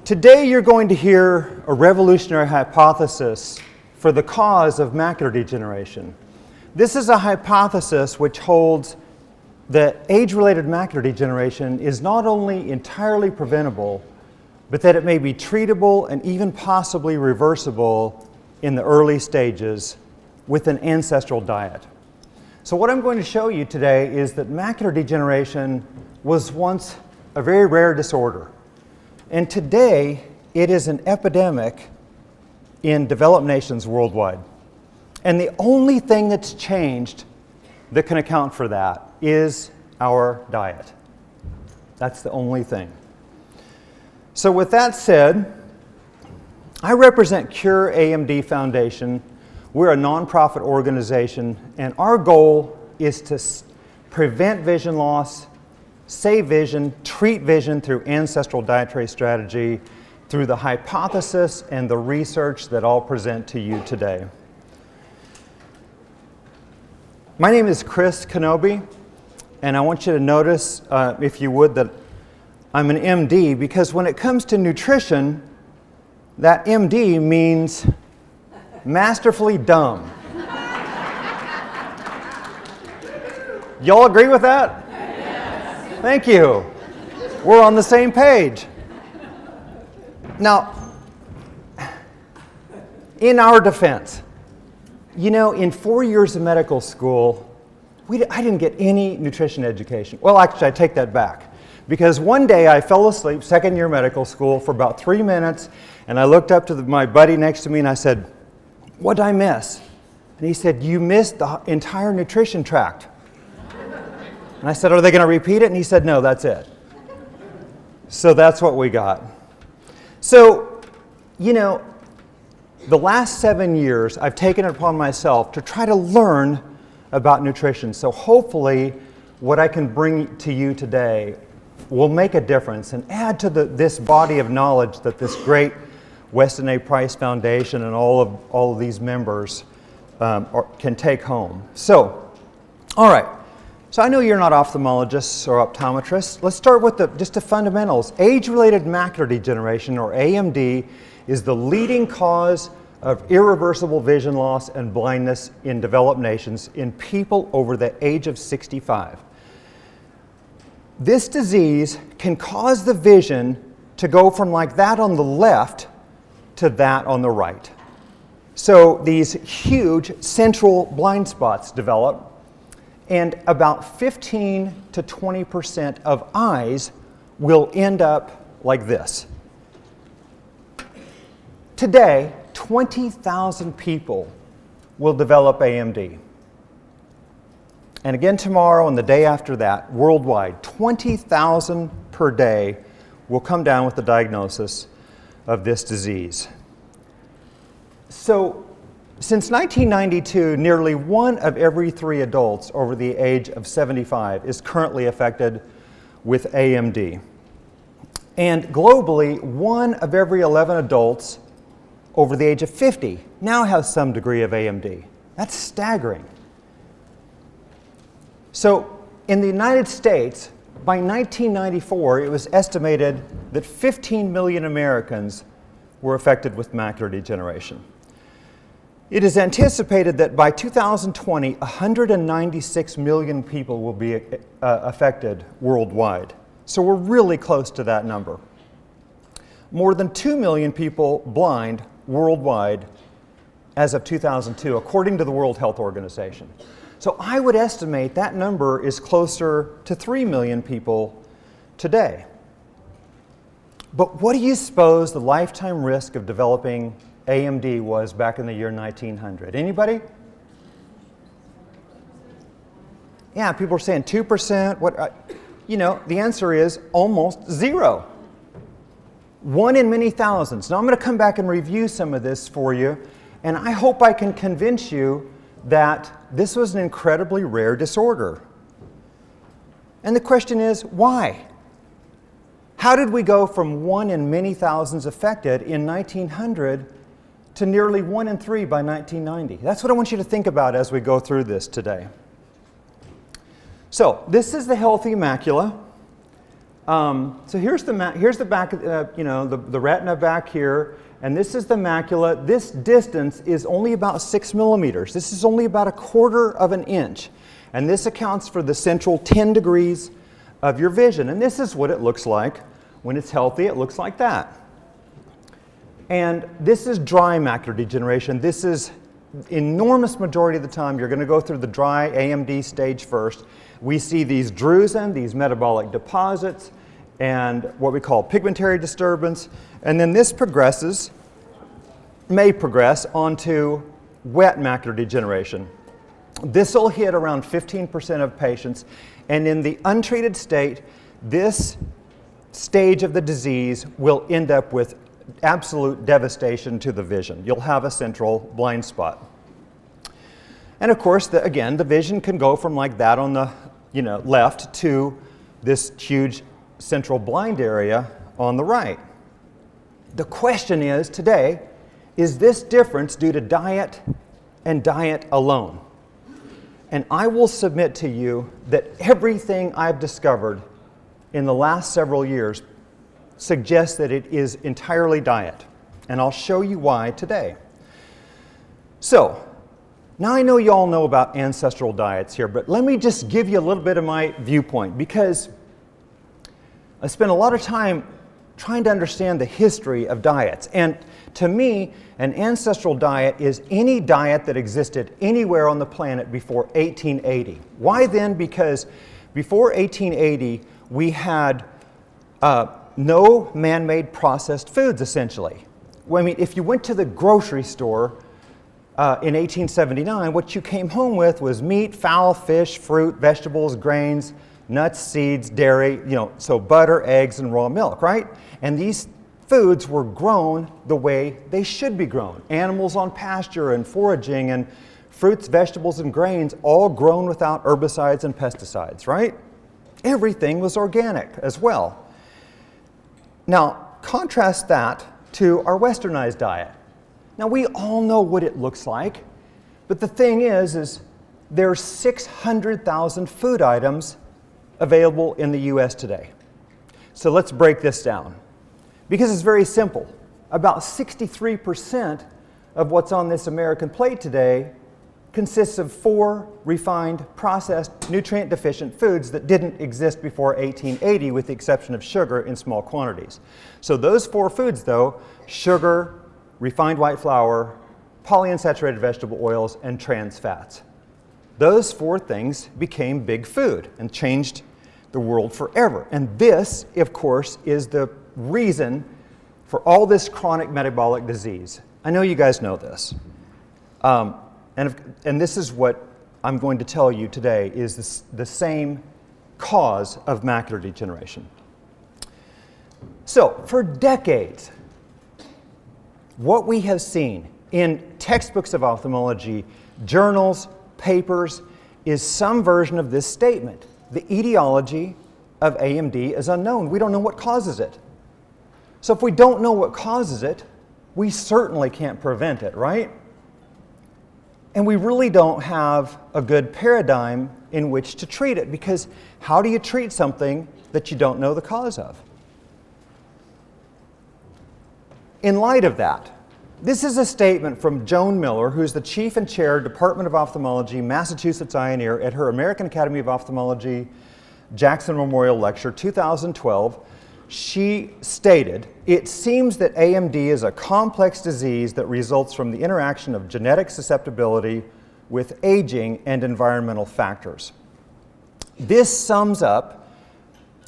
Today you're going to hear a revolutionary hypothesis for the cause of macular degeneration. This is a hypothesis which holds that age-related macular degeneration is not only entirely preventable, but that it may be treatable and even possibly reversible in the early stages with an ancestral diet. So what I'm going to show you today is that macular degeneration was once a very rare disorder. And today, it is an epidemic in developed nations worldwide. And the only thing that's changed that can account for that is our diet. That's the only thing. So with that said, I represent Cure AMD Foundation. We're a nonprofit organization, and our goal is to prevent vision loss, save vision, treat vision through ancestral dietary strategy, through the hypothesis and the research that I'll present to you today. My name is Chris Kenobi, and I want you to notice, if you would, that I'm an MD, because when it comes to nutrition, that MD means masterfully dumb. Y'all agree with that? Thank you. We're on the same page. Now, in our defense, you know, in 4 years of medical school, I didn't get any nutrition education. Well, actually, I take that back. Because one day I fell asleep, second year medical school, for about 3 minutes, and I looked up to my buddy next to me and I said, "What did I miss?" And he said, "You missed the entire nutrition tract." And I said, "Are they going to repeat it?" And he said, "No, that's it." So that's what we got. So, you know, the last 7 years, I've taken it upon myself to try to learn about nutrition. So hopefully, what I can bring to you today will make a difference and add to this body of knowledge that this great Weston A Price Foundation and all of these members can take home. So, all right. So I know you're not ophthalmologists or optometrists. Let's start with just the fundamentals. Age-related macular degeneration, or AMD, is the leading cause of irreversible vision loss and blindness in developed nations in people over the age of 65. This disease can cause the vision to go from like that on the left to that on the right. So these huge central blind spots develop, and about 15 to 20% of eyes will end up like this. Today, 20,000 people will develop AMD. And again tomorrow and the day after that, worldwide, 20,000 per day will come down with the diagnosis of this disease. So, since 1992, nearly 1 of every 3 adults over the age of 75 is currently affected with AMD. And globally, 1 of every 11 adults over the age of 50 now has some degree of AMD. That's staggering. So, in the United States, by 1994, it was estimated that 15 million Americans were affected with macular degeneration. It is anticipated that by 2020, 196 million people will be affected worldwide. So we're really close to that number. More than 2 million people blind worldwide as of 2002, according to the World Health Organization. So I would estimate that number is closer to 3 million people today. But what do you suppose the lifetime risk of developing AMD was back in the year 1900? Anybody? Yeah, people are saying 2%. You know, the answer is almost 0. 1 in many thousands. Now I'm going to come back and review some of this for you, and I hope I can convince you that this was an incredibly rare disorder. And the question is, why? How did we go from 1 in many thousands affected in 1900 to nearly 1 in 3 by 1990? That's what I want you to think about as we go through this today. So, this is the healthy macula. So here's the back, the retina back here, and this is the macula. This distance is only about 6 millimeters. This is only about 1/4 of an inch. And this accounts for the central 10 degrees of your vision. And this is what it looks like when it's healthy. It looks like that. And this is dry macular degeneration. This is enormous majority of the time you're going to go through the dry AMD stage first. We see these drusen, these metabolic deposits, and what we call pigmentary disturbance. And then this may progress onto wet macular degeneration. This will hit around 15% of patients, and in the untreated state, this stage of the disease will end up with absolute devastation to the vision. You'll have a central blind spot. And of course, again, the vision can go from like that on the left to this huge central blind area on the right. The question is today, is this difference due to diet and diet alone? And I will submit to you that everything I've discovered in the last several years suggests that it is entirely diet. And I'll show you why today. So, now I know you all know about ancestral diets here, but let me just give you a little bit of my viewpoint, because I spent a lot of time trying to understand the history of diets. And to me, an ancestral diet is any diet that existed anywhere on the planet before 1880. Why then? Because before 1880, we had no man-made processed foods, essentially. Well, I mean, if you went to the grocery store in 1879, what you came home with was meat, fowl, fish, fruit, vegetables, grains, nuts, seeds, dairy, so butter, eggs, and raw milk, right? And these foods were grown the way they should be grown. Animals on pasture and foraging, and fruits, vegetables, and grains all grown without herbicides and pesticides, right? Everything was organic as well. Now, contrast that to our westernized diet. Now, we all know what it looks like, but the thing is there's 600,000 food items available in the US today. So let's break this down, because it's very simple. About 63% of what's on this American plate today consists of 4 refined, processed, nutrient-deficient foods that didn't exist before 1880, with the exception of sugar in small quantities. So those 4 foods, though, sugar, refined white flour, polyunsaturated vegetable oils, and trans fats. Those 4 things became big food and changed the world forever. And this, of course, is the reason for all this chronic metabolic disease. I know you guys know this. And this is what I'm going to tell you today is the same cause of macular degeneration. So, for decades, what we have seen in textbooks of ophthalmology, journals, papers, is some version of this statement. The etiology of AMD is unknown. We don't know what causes it. So if we don't know what causes it, we certainly can't prevent it, right? And we really don't have a good paradigm in which to treat it, because how do you treat something that you don't know the cause of? In light of that, this is a statement from Joan Miller, who's the Chief and Chair, Department of Ophthalmology, Massachusetts Eye and Ear, at her American Academy of Ophthalmology Jackson Memorial Lecture, 2012. She stated, "It seems that AMD is a complex disease that results from the interaction of genetic susceptibility with aging and environmental factors." This sums up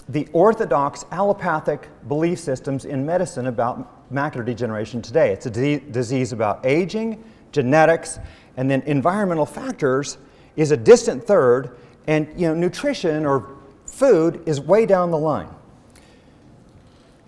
the orthodox allopathic belief systems in medicine about macular degeneration today. It's a disease about aging, genetics, and then environmental factors is a distant third, and nutrition or food is way down the line.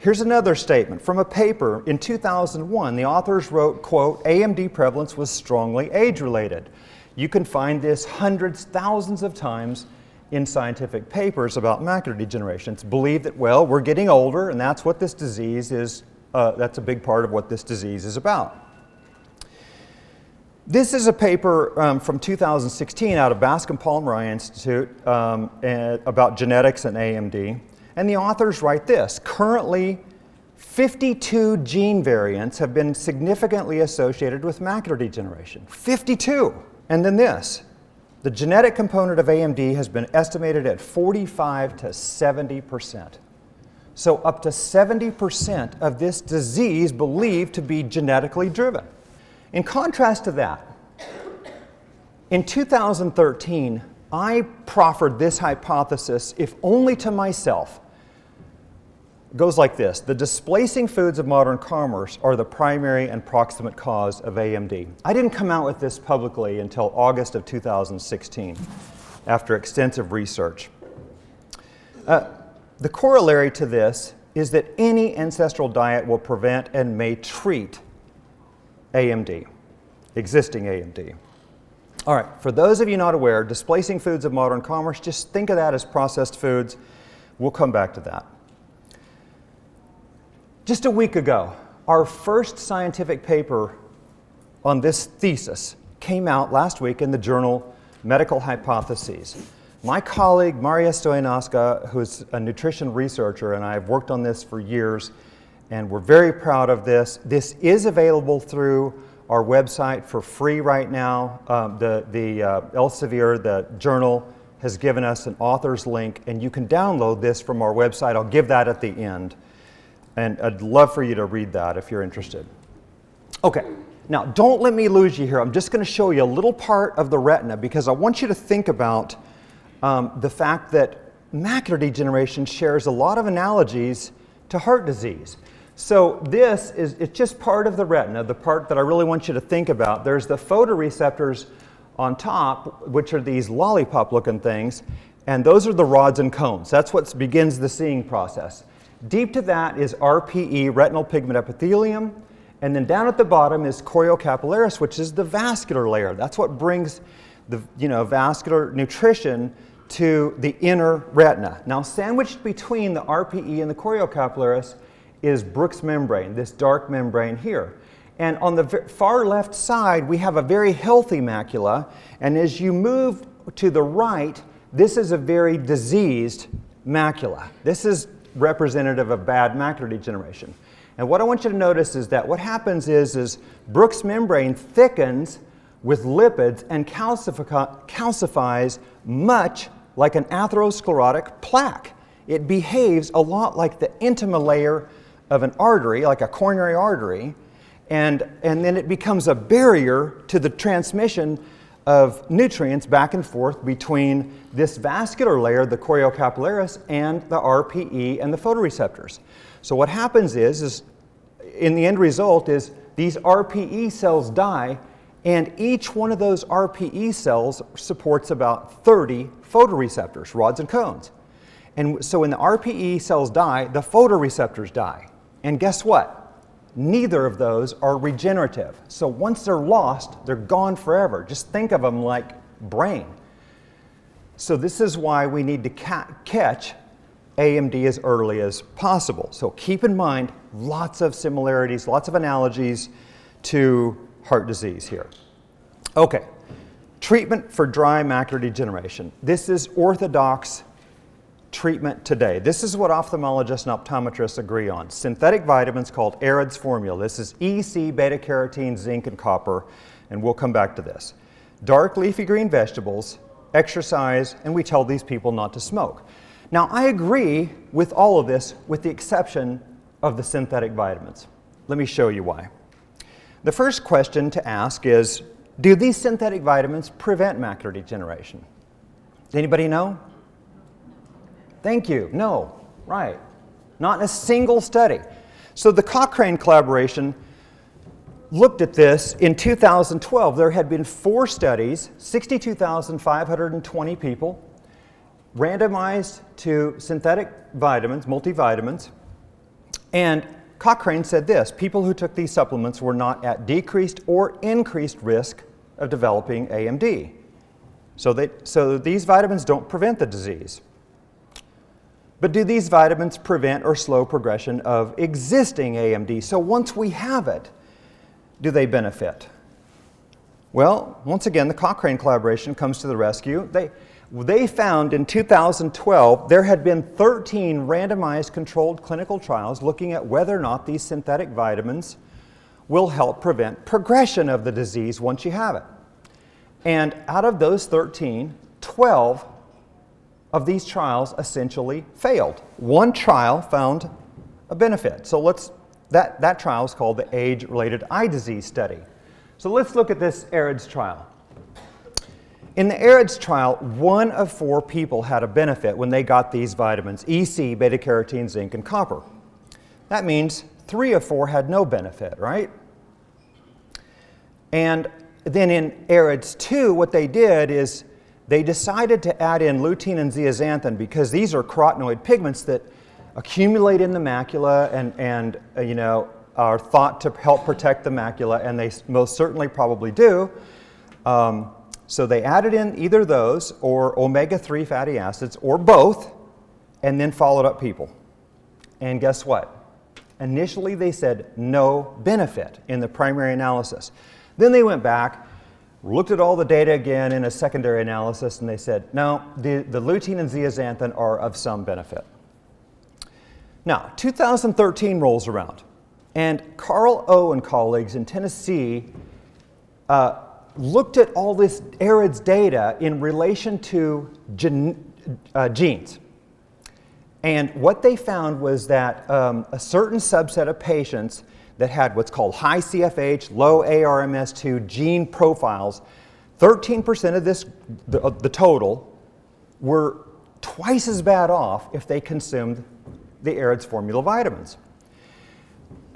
Here's another statement from a paper in 2001. The authors wrote, quote, "AMD prevalence was strongly age-related." You can find this hundreds, thousands of times in scientific papers about macular degeneration. It's believed that, well, we're getting older, and that's what this disease is, that's a big part of what this disease is about. This is a paper from 2016 out of Bascom Palmer Eye Institute about genetics and AMD. And the authors write this: currently, 52 gene variants have been significantly associated with macular degeneration. 52! And then this: the genetic component of AMD has been estimated at 45 to 70%. So up to 70% of this disease believed to be genetically driven. In contrast to that, in 2013, I proffered this hypothesis, if only to myself. It goes like this: the displacing foods of modern commerce are the primary and proximate cause of AMD. I didn't come out with this publicly until August of 2016, after extensive research. The corollary to this is that any ancestral diet will prevent and may treat AMD, existing AMD. All right, for those of you not aware, displacing foods of modern commerce, just think of that as processed foods. We'll come back to that. Just a week ago, our first scientific paper on this thesis came out last week in the journal Medical Hypotheses. My colleague, Maria Stoyanowska, who's a nutrition researcher, and I have worked on this for years, and we're very proud of this. This is available through our website for free right now. Elsevier, the journal, has given us an author's link, and you can download this from our website. I'll give that at the end. And I'd love for you to read that if you're interested. Okay, now don't let me lose you here. I'm just going to show you a little part of the retina because I want you to think about the fact that macular degeneration shares a lot of analogies to heart disease. So it's just part of the retina, the part that I really want you to think about. There's the photoreceptors on top, which are these lollipop-looking things, and those are the rods and cones. That's what begins the seeing process. Deep to that is RPE, retinal pigment epithelium, and then down at the bottom is choriocapillaris, which is the vascular layer. That's what brings the vascular nutrition to the inner retina. Now, sandwiched between the RPE and the choriocapillaris is Bruch's membrane, this dark membrane here. And on the far left side, we have a very healthy macula, and as you move to the right, this is a very diseased macula. This is representative of bad macular degeneration. And what I want you to notice is that what happens is Bruch's membrane thickens with lipids and calcifies much like an atherosclerotic plaque. It behaves a lot like the intima layer of an artery, like a coronary artery, and then it becomes a barrier to the transmission of nutrients back and forth between this vascular layer, the choriocapillaris, and the RPE and the photoreceptors. So what happens is in the end result is these RPE cells die, and each one of those RPE cells supports about 30 photoreceptors, rods and cones. And so when the RPE cells die, the photoreceptors die. And guess what? Neither of those are regenerative. So once they're lost, they're gone forever. Just think of them like brain. So this is why we need to catch AMD as early as possible. So keep in mind, lots of similarities, lots of analogies to heart disease here. Okay, treatment for dry macular degeneration. This is orthodox treatment today. This is what ophthalmologists and optometrists agree on. Synthetic vitamins called Arans formula. This is E, C, beta-carotene, zinc, and copper, and we'll come back to this. Dark leafy green vegetables, exercise, and we tell these people not to smoke. Now, I agree with all of this with the exception of the synthetic vitamins. Let me show you why. The first question to ask is, do these synthetic vitamins prevent macular degeneration? Does anybody know? Thank you. No. Right. Not in a single study. So the Cochrane collaboration looked at this in 2012. There had been 4 studies, 62,520 people, randomized to synthetic vitamins, multivitamins, and Cochrane said this: people who took these supplements were not at decreased or increased risk of developing AMD. So these vitamins don't prevent the disease. But do these vitamins prevent or slow progression of existing AMD? So once we have it, do they benefit? Well, once again, the Cochrane collaboration comes to the rescue. They found in 2012 there had been 13 randomized controlled clinical trials looking at whether or not these synthetic vitamins will help prevent progression of the disease once you have it. And out of those 13, 12 of these trials essentially failed. One trial found a benefit. So that trial is called the Age-Related Eye Disease Study. So let's look at this Arans trial. In the Arans trial, 1 of 4 people had a benefit when they got these vitamins, EC, beta-carotene, zinc, and copper. That means 3 of 4 had no benefit, right? And then in Arans 2, what they did is they decided to add in lutein and zeaxanthin because these are carotenoid pigments that accumulate in the macula and are thought to help protect the macula, and they most certainly probably do. So they added in either those or omega-3 fatty acids or both, and then followed up people. And guess what? Initially they said no benefit in the primary analysis. Then they went back, looked at all the data again in a secondary analysis, and they said, no, the lutein and zeaxanthin are of some benefit. Now, 2013 rolls around, and Carl O. and colleagues in Tennessee looked at all this Arans data in relation to genes. And what they found was that a certain subset of patients that had what's called high CFH, low ARMS2 gene profiles, 13% of the total were twice as bad off if they consumed the Arans formula vitamins.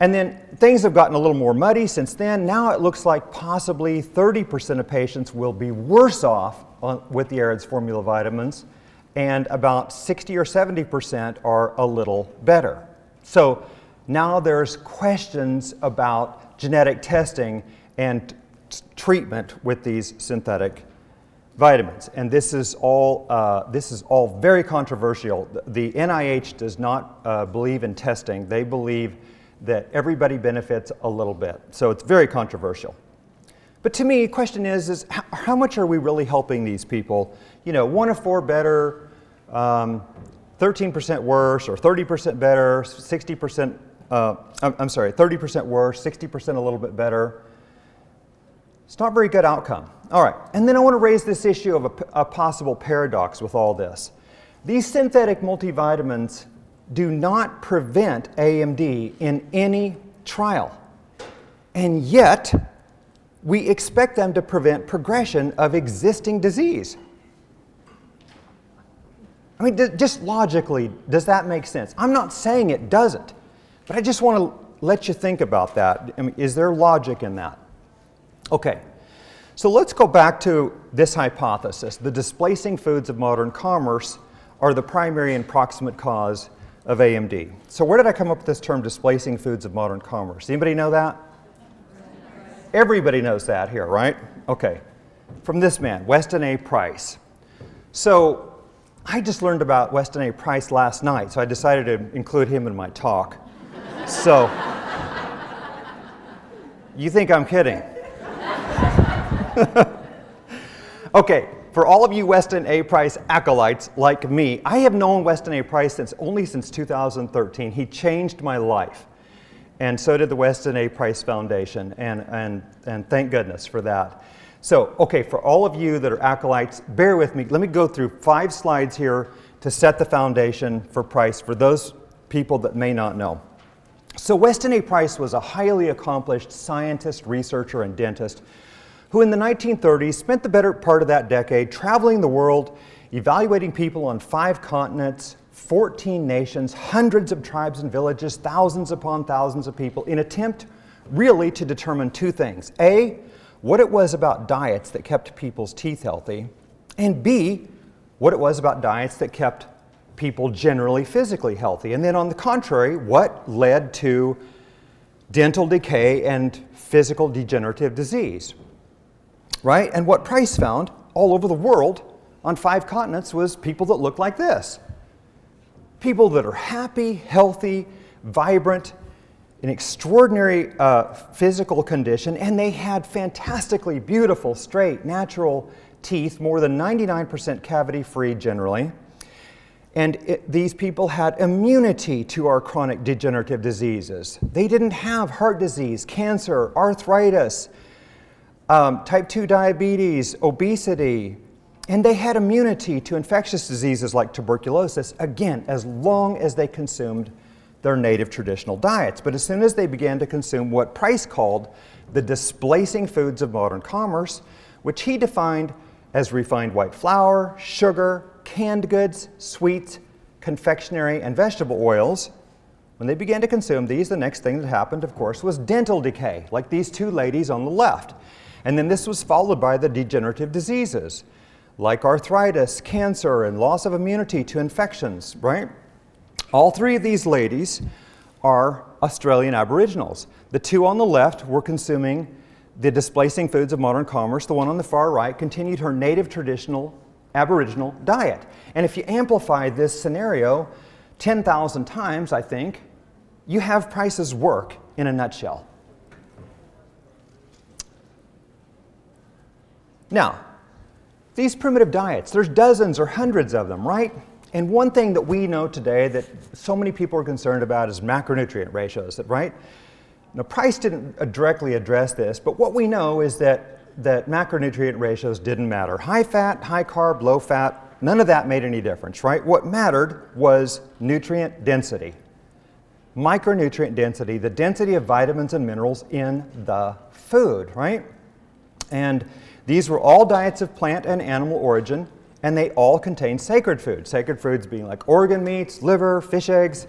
And then things have gotten a little more muddy since then. Now it looks like possibly 30% of patients will be worse off with the Arans formula vitamins, and about 60 or 70% are a little better. So now there's questions about genetic testing and treatment with these synthetic vitamins, and this is all very controversial. The NIH does not believe in testing. They believe that everybody benefits a little bit, so it's very controversial. But to me, the question is how much are we really helping these people? 1 of 4 better, 13% worse, or 30% better, 60%. 30% worse, 60% a little bit better. It's not a very good outcome. All right, and then I want to raise this issue of a possible paradox with all this. These synthetic multivitamins do not prevent AMD in any trial, and yet we expect them to prevent progression of existing disease. I mean, just logically, does that make sense? I'm not saying it doesn't, but I just want to let you think about that. I mean, is there logic in that? Okay, so let's go back to this hypothesis. The displacing foods of modern commerce are the primary and proximate cause of AMD. So where did I come up with this term, displacing foods of modern commerce? Anybody know that? Everybody knows that here, right? Okay, from this man, Weston A Price. So I just learned about Weston A Price last night, so I decided to include him in my talk. So, you think I'm kidding? Okay, for all of you Weston A Price acolytes like me, I have known Weston A Price only since 2013. He changed my life, and so did the Weston A Price Foundation, and thank goodness for that. So, okay, for all of you that are acolytes, bear with me. Let me go through 5 slides here to set the foundation for Price for those people that may not know. So Weston A Price was a highly accomplished scientist, researcher, and dentist who in the 1930s spent the better part of that decade traveling the world, evaluating people on 5 continents, 14 nations, hundreds of tribes and villages, thousands upon thousands of people, in attempt really to determine 2 things. A, what it was about diets that kept people's teeth healthy, and B, what it was about diets that kept people generally physically healthy. And then on the contrary, what led to dental decay and physical degenerative disease, right? And what Price found all over the world on 5 continents was people that looked like this. People that are happy, healthy, vibrant, in extraordinary physical condition, and they had fantastically beautiful, straight, natural teeth, more than 99% cavity-free generally. And these people had immunity to our chronic degenerative diseases. They didn't have heart disease, cancer, arthritis, type 2 diabetes, obesity, and they had immunity to infectious diseases like tuberculosis, again, as long as they consumed their native traditional diets. But as soon as they began to consume what Price called the displacing foods of modern commerce, which he defined as refined white flour, sugar, canned goods, sweets, confectionery, and vegetable oils, when they began to consume these, the next thing that happened, of course, was dental decay, like these two ladies on the left. And then this was followed by the degenerative diseases, like arthritis, cancer, and loss of immunity to infections, right? All three of these ladies are Australian Aboriginals. The two on the left were consuming the displacing foods of modern commerce. The one on the far right continued her native traditional Aboriginal diet. And if you amplify this scenario 10,000 times, I think, you have Price's work in a nutshell. Now, these primitive diets, there's dozens or hundreds of them, right? And one thing that we know today that so many people are concerned about is macronutrient ratios, right? Now, Price didn't directly address this, but what we know is that macronutrient ratios didn't matter. High fat, high carb, low fat, none of that made any difference, right? What mattered was nutrient density. Micronutrient density, the density of vitamins and minerals in the food, right? And these were all diets of plant and animal origin, and they all contained sacred foods. Sacred foods being like organ meats, liver, fish eggs,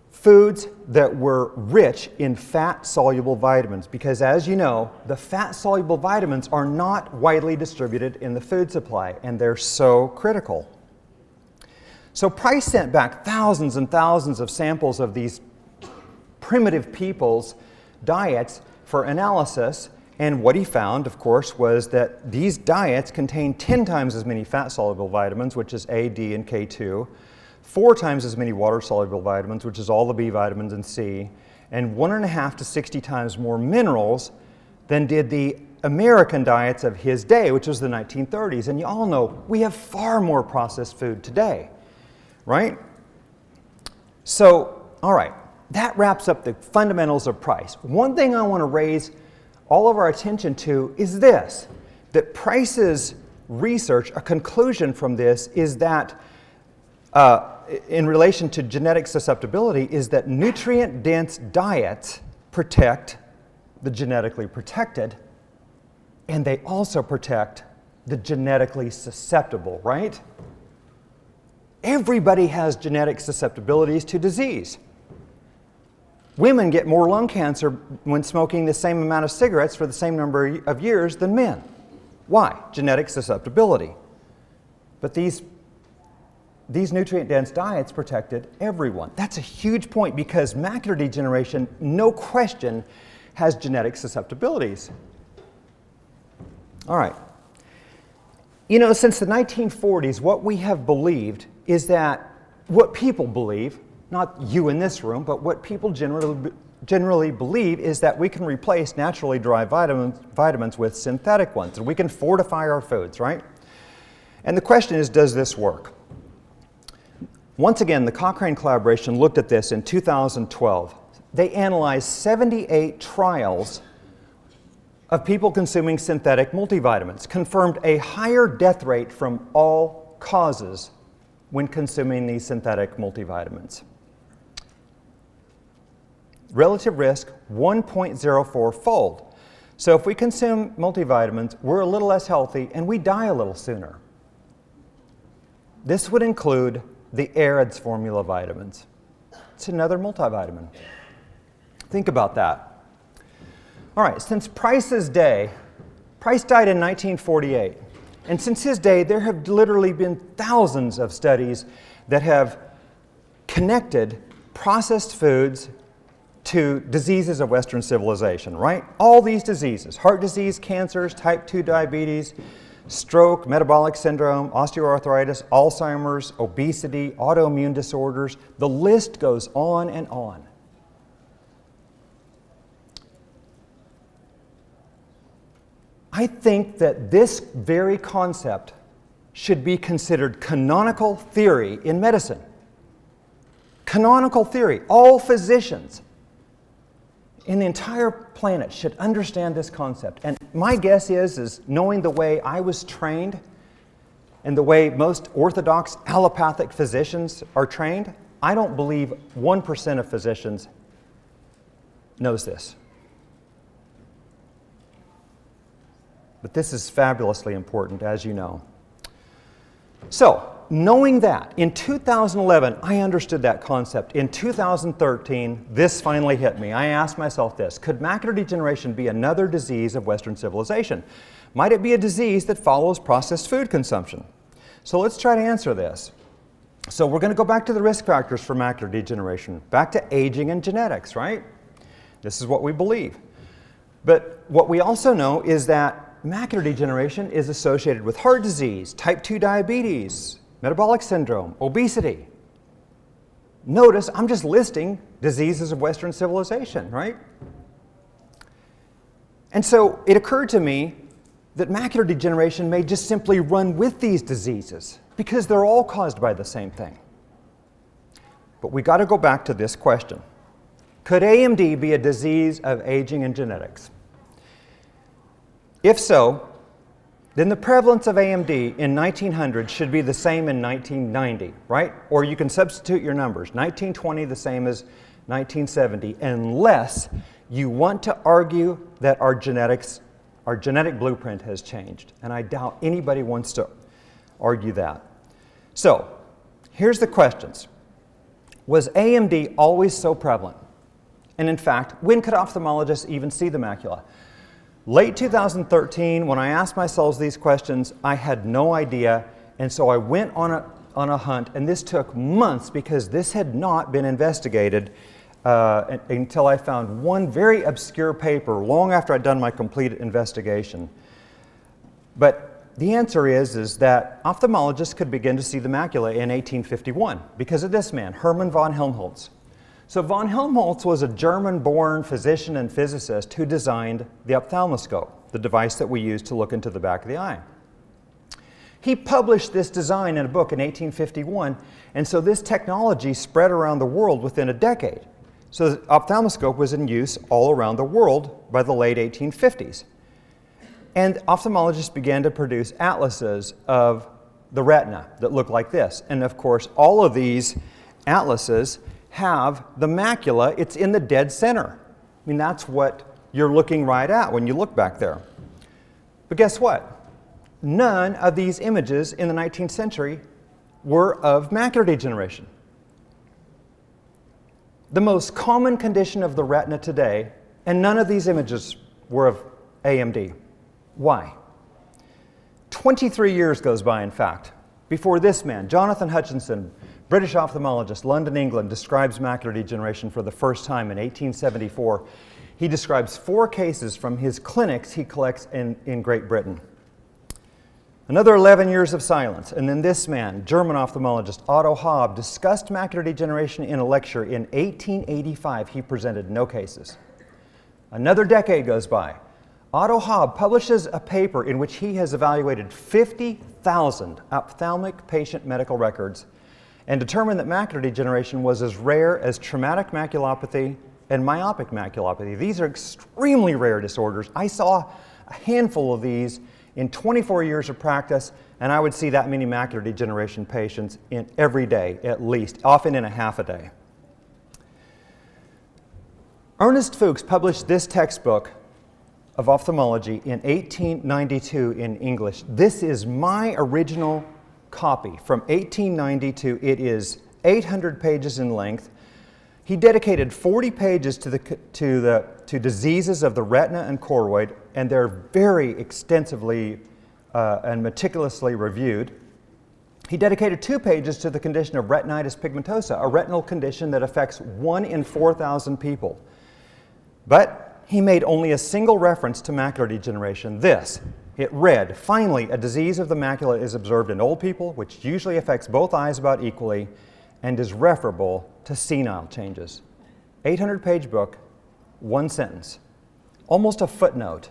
foods that were rich in fat-soluble vitamins, because as you know, the fat-soluble vitamins are not widely distributed in the food supply, and they're so critical. So Price sent back thousands and thousands of samples of these primitive people's diets for analysis, and what he found, of course, was that these diets contained 10 times as many fat-soluble vitamins, which is A, D, and K2, 4 times as many water-soluble vitamins, which is all the B vitamins and C, and 1.5 to 60 times more minerals than did the American diets of his day, which was the 1930s. And you all know we have far more processed food today, right? So, all right, that wraps up the fundamentals of Price. One thing I want to raise all of our attention to is this, that Price's research, a conclusion from this is that in relation to genetic susceptibility is that nutrient-dense diets protect the genetically protected, and they also protect the genetically susceptible, right? Everybody has genetic susceptibilities to disease. Women get more lung cancer when smoking the same amount of cigarettes for the same number of years than men. Why? Genetic susceptibility. But these nutrient-dense diets protected everyone. That's a huge point because macular degeneration, no question, has genetic susceptibilities. All right. You know, since the 1940s, what we have believed is that, what people believe, not you in this room, but what people generally believe is that we can replace naturally derived vitamins with synthetic ones, and we can fortify our foods, right? And the question is, does this work? Once again, the Cochrane collaboration looked at this in 2012. They analyzed 78 trials of people consuming synthetic multivitamins, confirmed a higher death rate from all causes when consuming these synthetic multivitamins. Relative risk, 1.04-fold. So if we consume multivitamins, we're a little less healthy and we die a little sooner. This would include the Arans formula vitamins. It's another multivitamin. Think about that. All right, since Price's day, Price died in 1948, and since his day, there have literally been thousands of studies that have connected processed foods to diseases of Western civilization, right? All these diseases, heart disease, cancers, type 2 diabetes, stroke, metabolic syndrome, osteoarthritis, Alzheimer's, obesity, autoimmune disorders, the list goes on and on. I think that this very concept should be considered canonical theory in medicine. Canonical theory. All physicians in the entire planet should understand this concept. And my guess is knowing the way I was trained and the way most orthodox allopathic physicians are trained, I don't believe 1% of physicians knows this. But this is fabulously important, as you know. So, knowing that, in 2011, I understood that concept. In 2013, this finally hit me. I asked myself this: could macular degeneration be another disease of Western civilization? Might it be a disease that follows processed food consumption? So let's try to answer this. So we're going to go back to the risk factors for macular degeneration, back to aging and genetics, right? This is what we believe. But what we also know is that macular degeneration is associated with heart disease, type 2 diabetes, metabolic syndrome, obesity. Notice I'm just listing diseases of Western civilization, right? And so it occurred to me that macular degeneration may just simply run with these diseases because they're all caused by the same thing. But we got to go back to this question. Could AMD be a disease of aging and genetics? If so, then the prevalence of AMD in 1900 should be the same in 1990, right? Or you can substitute your numbers. 1920 the same as 1970, unless you want to argue that our genetic blueprint has changed. And I doubt anybody wants to argue that. So, here's the questions. Was AMD always so prevalent? And in fact, when could ophthalmologists even see the macula? Late 2013, when I asked myself these questions, I had no idea, and so I went on a hunt, and this took months because this had not been investigated until I found one very obscure paper long after I'd done my complete investigation. But the answer is that ophthalmologists could begin to see the macula in 1851 because of this man, Hermann von Helmholtz. So von Helmholtz was a German-born physician and physicist who designed the ophthalmoscope, the device that we use to look into the back of the eye. He published this design in a book in 1851, and so this technology spread around the world within a decade. So the ophthalmoscope was in use all around the world by the late 1850s. And ophthalmologists began to produce atlases of the retina that look like this. And of course, all of these atlases have the macula. It's in the dead center. I mean, that's what you're looking right at when you look back there. But guess what? None of these images in the 19th century were of macular degeneration. The most common condition of the retina today, and none of these images were of AMD. Why? 23 years goes by, in fact, before this man, Jonathan Hutchinson, British ophthalmologist, London, England, describes macular degeneration for the first time in 1874. He describes 4 cases from his clinics he collects in Great Britain. Another 11 years of silence, and then this man, German ophthalmologist Otto Haab, discussed macular degeneration in a lecture in 1885. He presented no cases. Another decade goes by. Otto Haab publishes a paper in which he has evaluated 50,000 ophthalmic patient medical records and determined that macular degeneration was as rare as traumatic maculopathy and myopic maculopathy. These are extremely rare disorders. I saw a handful of these in 24 years of practice, and I would see that many macular degeneration patients in every day, at least, often in a half a day. Ernest Fuchs published this textbook of ophthalmology in 1892 in English. This is my original copy from 1892. It is 800 pages in length. He dedicated 40 pages to diseases of the retina and choroid, and they're very extensively and meticulously reviewed. He dedicated 2 pages to the condition of retinitis pigmentosa, a retinal condition that affects 1 in 4,000 people. But he made only a single reference to macular degeneration. This. It read, "Finally, a disease of the macula is observed in old people, which usually affects both eyes about equally and is referable to senile changes." 800-page book, 1 sentence, almost a footnote.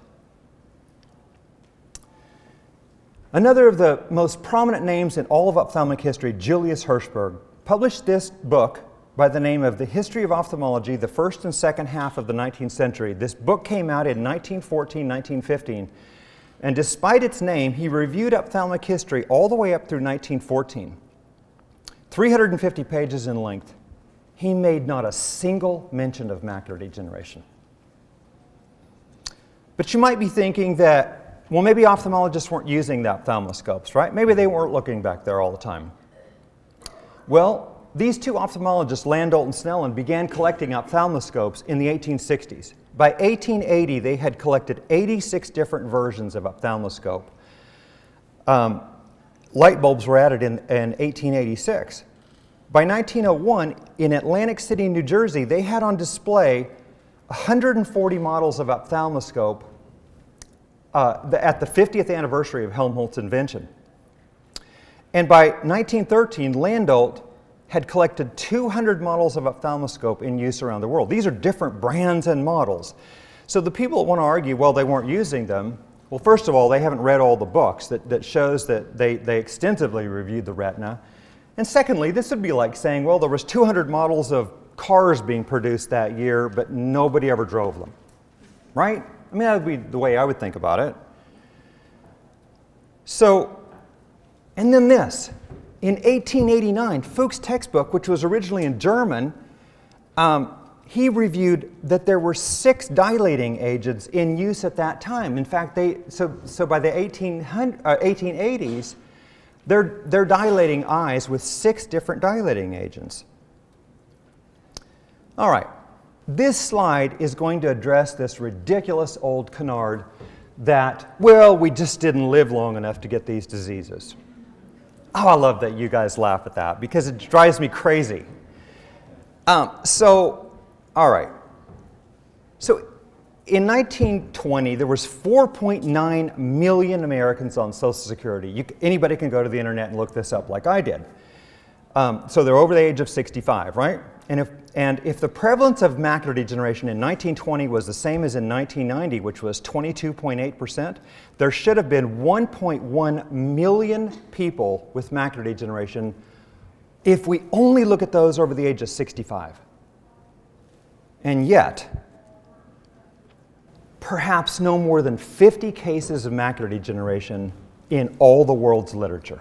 Another of the most prominent names in all of ophthalmic history, Julius Hirschberg, published this book by the name of The History of Ophthalmology, the first and second half of the 19th century. This book came out in 1914, 1915, and despite its name, he reviewed ophthalmic history all the way up through 1914. 350 pages in length. He made not a single mention of macular degeneration. But you might be thinking that, well, maybe ophthalmologists weren't using the ophthalmoscopes, right? Maybe they weren't looking back there all the time. Well, these two ophthalmologists, Landolt and Snellen, began collecting ophthalmoscopes in the 1860s. By 1880, they had collected 86 different versions of ophthalmoscope. Light bulbs were added in 1886. By 1901, in Atlantic City, New Jersey, they had on display 140 models of ophthalmoscope at the 50th anniversary of Helmholtz's invention. And by 1913, Landolt had collected 200 models of ophthalmoscope in use around the world. These are different brands and models. So the people that want to argue, well, they weren't using them, well, first of all, they haven't read all the books that shows that they extensively reviewed the retina. And secondly, this would be like saying, well, there was 200 models of cars being produced that year, but nobody ever drove them, right? I mean, that would be the way I would think about it. So, and then this. In 1889, Fuchs' textbook, which was originally in German, he reviewed that there were 6 dilating agents in use at that time. In fact, so by the 1880s, they're dilating eyes with 6 different dilating agents. All right, this slide is going to address this ridiculous old canard that, well, we just didn't live long enough to get these diseases. Oh, I love that you guys laugh at that because it drives me crazy. All right. So in 1920, there was 4.9 million Americans on Social Security. Anybody can go to the internet and look this up like I did. So they're over the age of 65, right? And if the prevalence of macular degeneration in 1920 was the same as in 1990, which was 22.8%, there should have been 1.1 million people with macular degeneration if we only look at those over the age of 65. And yet, perhaps no more than 50 cases of macular degeneration in all the world's literature.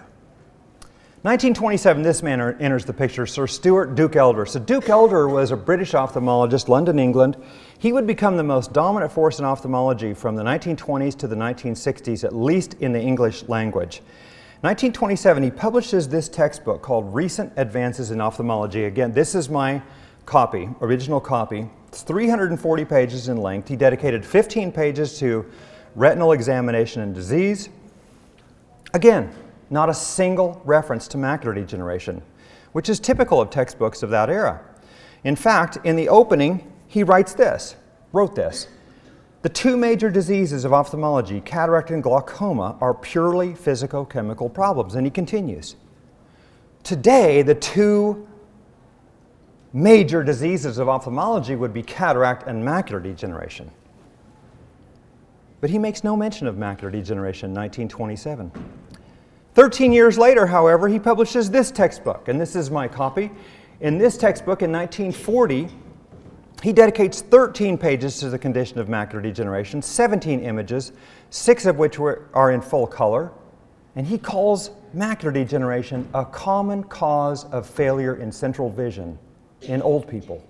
1927, this man enters the picture, Sir Stuart Duke Elder. So Duke Elder was a British ophthalmologist, London, England. He would become the most dominant force in ophthalmology from the 1920s to the 1960s, at least in the English language. 1927, he publishes this textbook called Recent Advances in Ophthalmology. Again, this is my copy, original copy. It's 340 pages in length. He dedicated 15 pages to retinal examination and disease. Again, not a single reference to macular degeneration, which is typical of textbooks of that era. In fact, in the opening, he wrote this. The 2 major diseases of ophthalmology, cataract and glaucoma, are purely physicochemical problems. And he continues. Today, the 2 major diseases of ophthalmology would be cataract and macular degeneration. But he makes no mention of macular degeneration in 1927. 13 years later, however, he publishes this textbook, and this is my copy. In this textbook in 1940, he dedicates 13 pages to the condition of macular degeneration, 17 images, 6 of which are in full color, and he calls macular degeneration a common cause of failure in central vision in old people.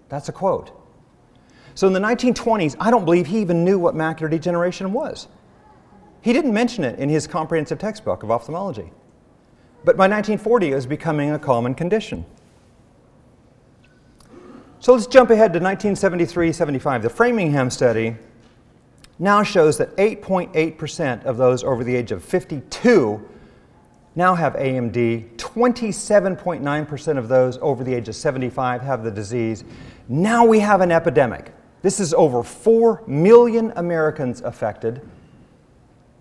That's a quote. So in the 1920s, I don't believe he even knew what macular degeneration was. He didn't mention it in his comprehensive textbook of ophthalmology. But by 1940, it was becoming a common condition. So let's jump ahead to 1973-75. The Framingham study now shows that 8.8% of those over the age of 52 now have AMD. 27.9% of those over the age of 75 have the disease. Now we have an epidemic. This is over 4 million Americans affected,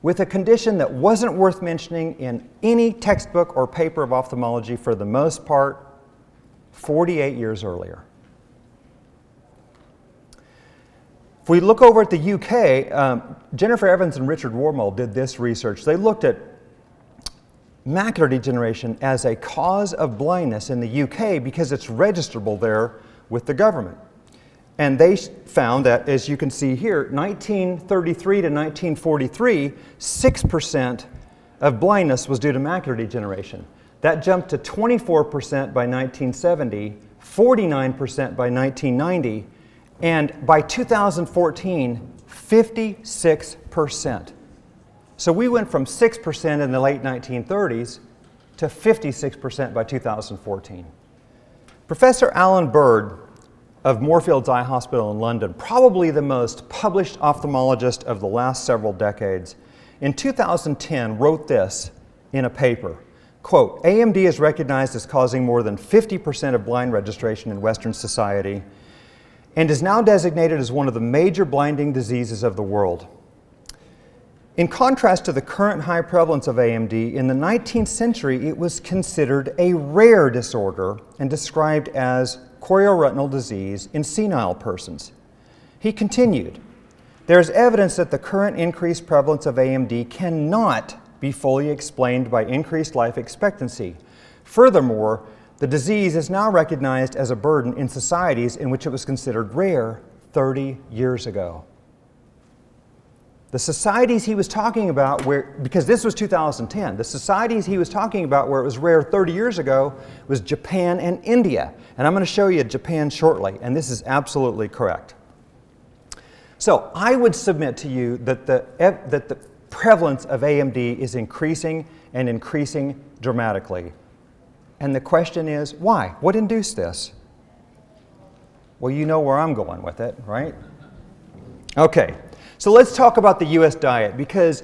with a condition that wasn't worth mentioning in any textbook or paper of ophthalmology for the most part 48 years earlier. If we look over at the UK, Jennifer Evans and Richard Wormald did this research. They looked at macular degeneration as a cause of blindness in the UK because it's registrable there with the government. And they found that, as you can see here, 1933 to 1943, 6% of blindness was due to macular degeneration. That jumped to 24% by 1970, 49% by 1990, and by 2014, 56%. So we went from 6% in the late 1930s to 56% by 2014. Professor Alan Bird of Moorfields Eye Hospital in London, probably the most published ophthalmologist of the last several decades, in 2010 wrote this in a paper, quote, AMD is recognized as causing more than 50% of blind registration in Western society and is now designated as one of the major blinding diseases of the world. In contrast to the current high prevalence of AMD, in the 19th century it was considered a rare disorder and described as chorioretinal disease in senile persons. He continued, there is evidence that the current increased prevalence of AMD cannot be fully explained by increased life expectancy. Furthermore, the disease is now recognized as a burden in societies in which it was considered rare 30 years ago. The societies he was talking about, because this was 2010, the societies he was talking about where it was rare 30 years ago was Japan and India. And I'm going to show you Japan shortly, and this is absolutely correct. So I would submit to you that the prevalence of AMD is increasing and increasing dramatically. And the question is, why? What induced this? Well, you know where I'm going with it, right? Okay. So let's talk about the U.S. diet, because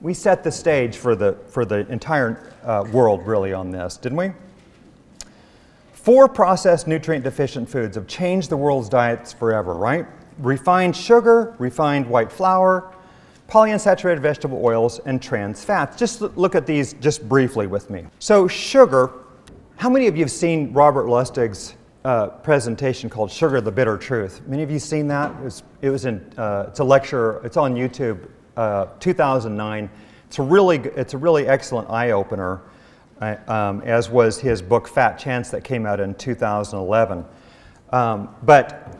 we set the stage for the entire world really on this, didn't we? 4 processed nutrient-deficient foods have changed the world's diets forever, right? Refined sugar, refined white flour, polyunsaturated vegetable oils, and trans fats. Just look at these just briefly with me. So sugar, how many of you have seen Robert Lustig's presentation called Sugar, the Bitter Truth? Many of you seen that? It's a lecture, it's on YouTube, 2009. It's a really excellent eye-opener, as was his book Fat Chance that came out in 2011. But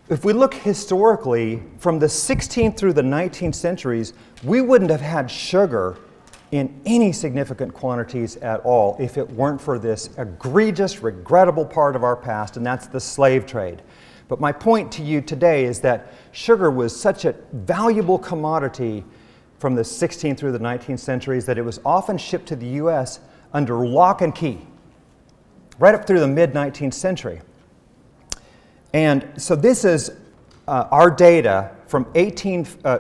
if we look historically, from the 16th through the 19th centuries, we wouldn't have had sugar in any significant quantities at all if it weren't for this egregious, regrettable part of our past, and that's the slave trade. But my point to you today is that sugar was such a valuable commodity from the 16th through the 19th centuries that it was often shipped to the U.S. under lock and key, right up through the mid-19th century. And so this is our data from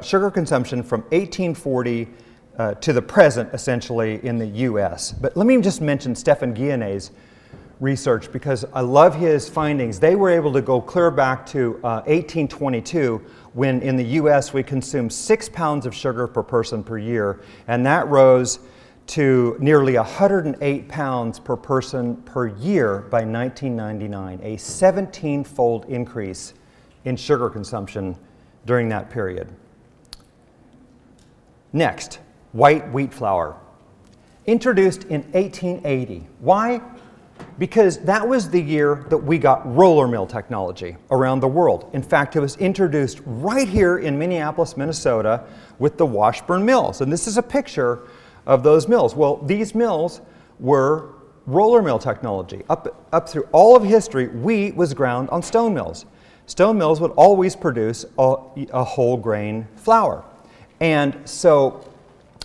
sugar consumption from 1840 to the present, essentially, in the U.S. But let me just mention Stephan Guyenet's research, because I love his findings. They were able to go clear back to 1822, when in the U.S. we consumed 6 pounds of sugar per person per year, and that rose to nearly 108 pounds per person per year by 1999, a 17-fold increase in sugar consumption during that period. Next, white wheat flour, introduced in 1880. Why? Because that was the year that we got roller mill technology around the world. In fact, it was introduced right here in Minneapolis, Minnesota, with the Washburn mills. And this is a picture of those mills. Well, these mills were roller mill technology. Up through all of history, wheat was ground on stone mills. Stone mills would always produce a whole grain flour. And so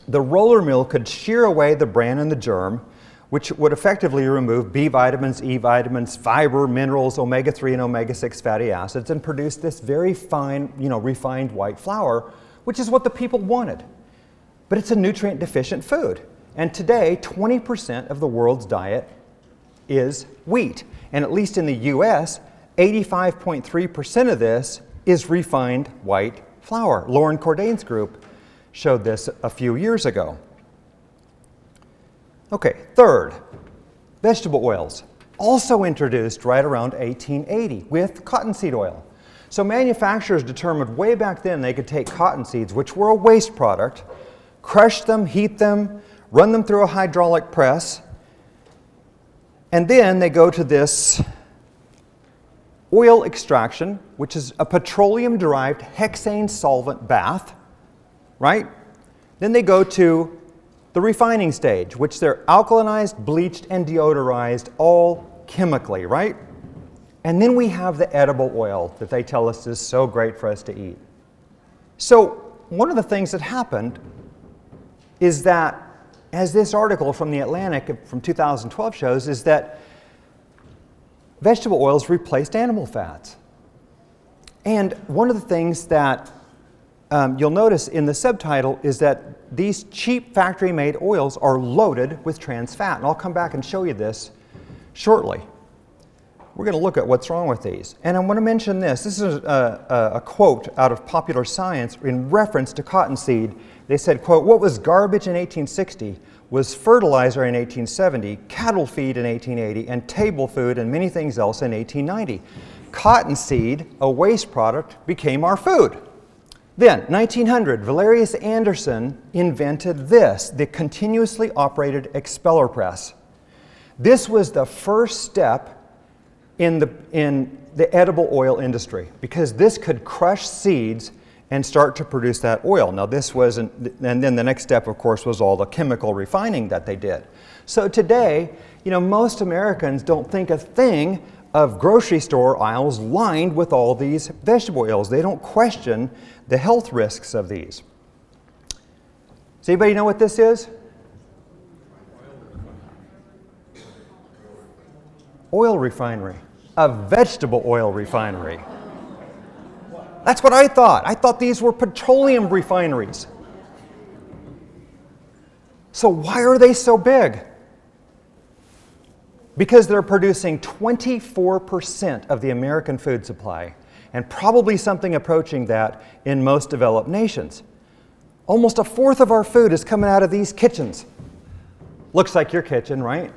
the roller mill could shear away the bran and the germ, which would effectively remove B vitamins, E vitamins, fiber, minerals, omega-3 and omega-6 fatty acids, and produce this very fine, refined white flour, which is what the people wanted. But it's a nutrient-deficient food. And today, 20% of the world's diet is wheat. And at least in the US, 85.3% of this is refined white flour. Lauren Cordain's group showed this a few years ago. Okay, third, vegetable oils, also introduced right around 1880 with cottonseed oil. So manufacturers determined way back then they could take cotton seeds, which were a waste product, crush them, heat them, run them through a hydraulic press, and then they go to this oil extraction, which is a petroleum-derived hexane solvent bath, right? Then they go to the refining stage, which they're alkalinized, bleached, and deodorized all chemically, right? And then we have the edible oil that they tell us is so great for us to eat. So one of the things that happened is that, as this article from The Atlantic from 2012 shows, is that vegetable oils replaced animal fats. And one of the things that you'll notice in the subtitle is that these cheap factory-made oils are loaded with trans fat. And I'll come back and show you this shortly. We're going to look at what's wrong with these. And I want to mention this. This is a quote out of Popular Science in reference to cottonseed. They said, quote, "What was garbage in 1860 was fertilizer in 1870, cattle feed in 1880, and table food and many things else in 1890. Cottonseed, a waste product, became our food." Then, 1900, Valerius Anderson invented this, the continuously operated expeller press. This was the first step in the edible oil industry, because this could crush seeds and start to produce that oil. Now this wasn't, and then the next step, of course, was all the chemical refining that they did. So today, most Americans don't think a thing of grocery store aisles lined with all these vegetable oils. They don't question the health risks of these. Does anybody know what this is? Oil refinery. A vegetable oil refinery. That's what I thought. I thought these were petroleum refineries. So why are they so big? Because they're producing 24% of the American food supply, and probably something approaching that in most developed nations. Almost a fourth of our food is coming out of these kitchens. Looks like your kitchen, right?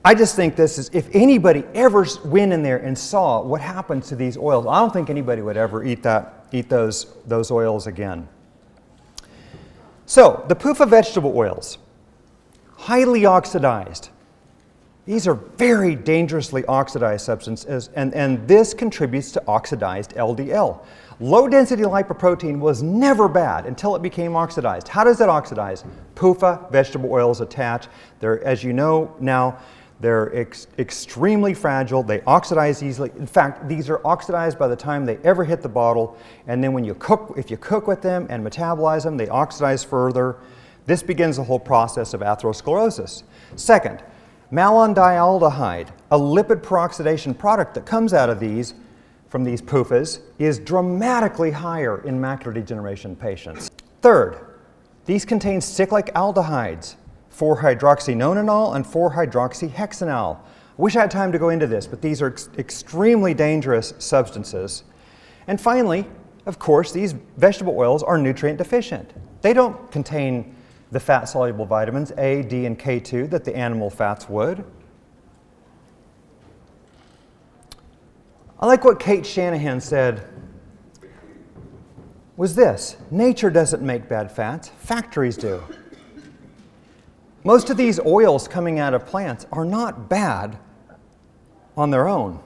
I just think this is, if anybody ever went in there and saw what happens to these oils, I don't think anybody would ever eat those oils again. So, the PUFA vegetable oils, highly oxidized. These are very dangerously oxidized substances, and this contributes to oxidized LDL. Low-density lipoprotein was never bad until it became oxidized. How does it oxidize? PUFA vegetable oils attach. They're, as you know now, they're extremely fragile. They oxidize easily. In fact, these are oxidized by the time they ever hit the bottle. And then when you cook, if you cook with them and metabolize them, they oxidize further. This begins the whole process of atherosclerosis. Second, malondialdehyde, a lipid peroxidation product that comes out of these, from these PUFAs, is dramatically higher in macular degeneration patients. Third, these contain cyclic aldehydes, 4-hydroxynonenal and 4-hydroxyhexanal. I wish I had time to go into this, but these are extremely dangerous substances. And finally, of course, these vegetable oils are nutrient deficient. They don't contain the fat-soluble vitamins A, D, and K2 that the animal fats would. I like what Kate Shanahan said was this: nature doesn't make bad fats, factories do. Most of these oils coming out of plants are not bad on their own.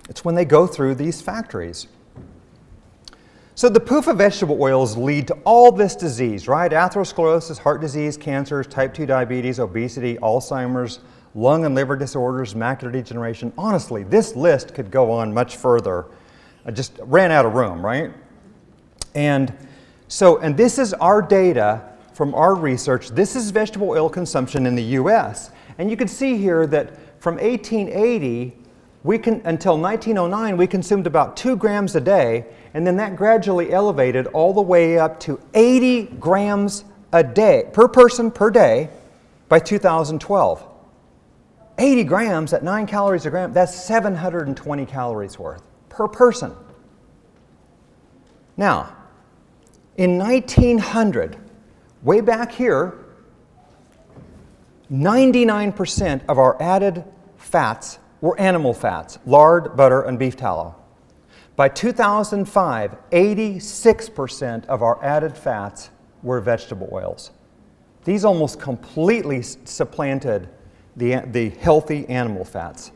It's when they go through these factories. So the PUFA vegetable oils lead to all this disease, right? Atherosclerosis, heart disease, cancers, type 2 diabetes, obesity, Alzheimer's, lung and liver disorders, macular degeneration. Honestly, this list could go on much further. I just ran out of room, right? And this is our data from our research. This is vegetable oil consumption in the US. And you can see here that from 1880 until 1909, we consumed about 2 grams a day, and then that gradually elevated all the way up to 80 grams a day, per person per day, by 2012. 80 grams at 9 calories a gram, that's 720 calories worth per person. Now, in 1900, way back here, 99% of our added fats were animal fats, lard, butter, and beef tallow. By 2005, 86% of our added fats were vegetable oils. These almost completely supplanted the healthy animal fats.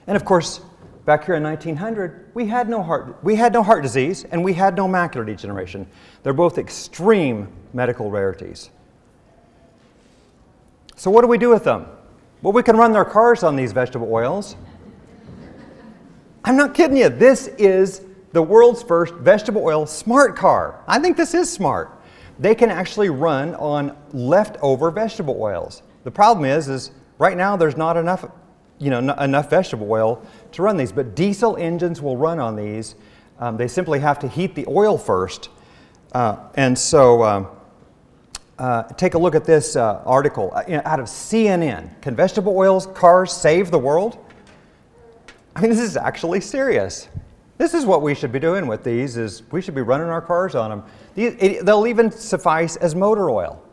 And of course, back here in 1900, we had no heart disease and we had no macular degeneration. They're both extreme medical rarities. So what do we do with them? Well, we can run their cars on these vegetable oils. I'm not kidding you. This is the world's first vegetable oil smart car. I think this is smart. They can actually run on leftover vegetable oils. The problem is right now there's not enough, enough vegetable oil to run these. But diesel engines will run on these. They simply have to heat the oil first. Take a look at this article out of CNN. Can vegetable oils cars save the world? I mean, this is actually serious. This is what we should be doing with these, is we should be running our cars on them. They'll even suffice as motor oil.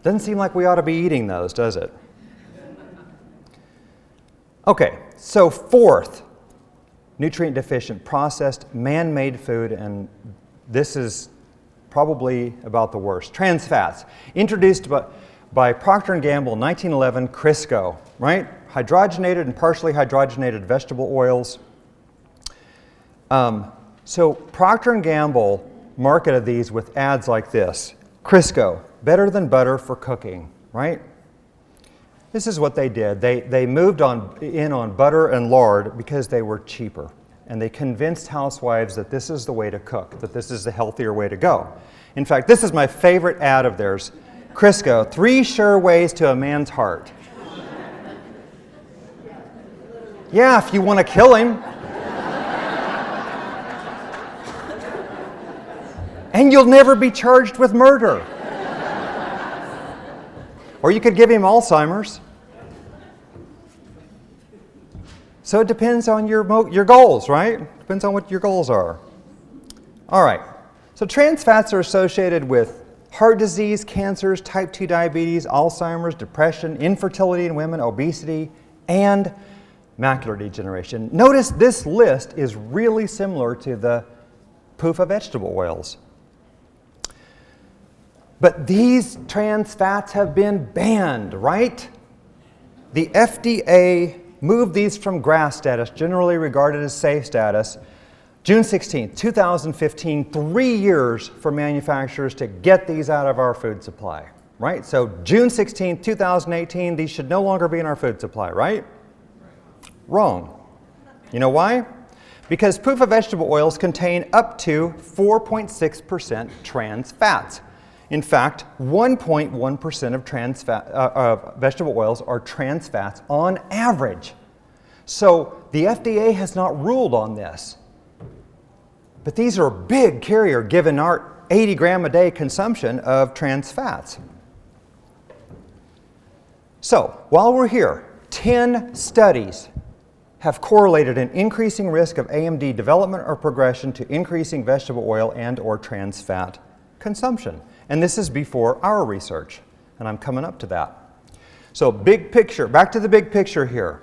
Doesn't seem like we ought to be eating those, does it? Okay, so fourth, nutrient deficient, processed, man-made food, and this is probably about the worst. Trans fats, introduced by Procter & Gamble in 1911, Crisco, right? Hydrogenated and partially hydrogenated vegetable oils. So Procter & Gamble marketed these with ads like this. Crisco, better than butter for cooking, right? This is what they did. They moved in on butter and lard because they were cheaper. And they convinced housewives that this is the way to cook, that this is the healthier way to go. In fact, this is my favorite ad of theirs. Crisco, 3 sure ways to a man's heart. Yeah, if you want to kill him. And you'll never be charged with murder. Or you could give him Alzheimer's. So it depends on your goals, right? Depends on what your goals are. All right. So trans fats are associated with heart disease, cancers, type 2 diabetes, Alzheimer's, depression, infertility in women, obesity, and macular degeneration. Notice this list is really similar to the PUFA vegetable oils. But these trans fats have been banned, right? The FDA moved these from GRAS status, generally regarded as safe status, June 16, 2015, 3 years for manufacturers to get these out of our food supply, right? So June 16, 2018, these should no longer be in our food supply, right? Wrong. You know why? Because PUFA vegetable oils contain up to 4.6% trans fats. In fact, 1.1% of vegetable oils are trans fats on average. So the FDA has not ruled on this. But these are a big carrier given our 80 gram a day consumption of trans fats. So while we're here, 10 studies have correlated an increasing risk of AMD development or progression to increasing vegetable oil and or trans fat consumption. And this is before our research, and I'm coming up to that. So big picture, back to the big picture here.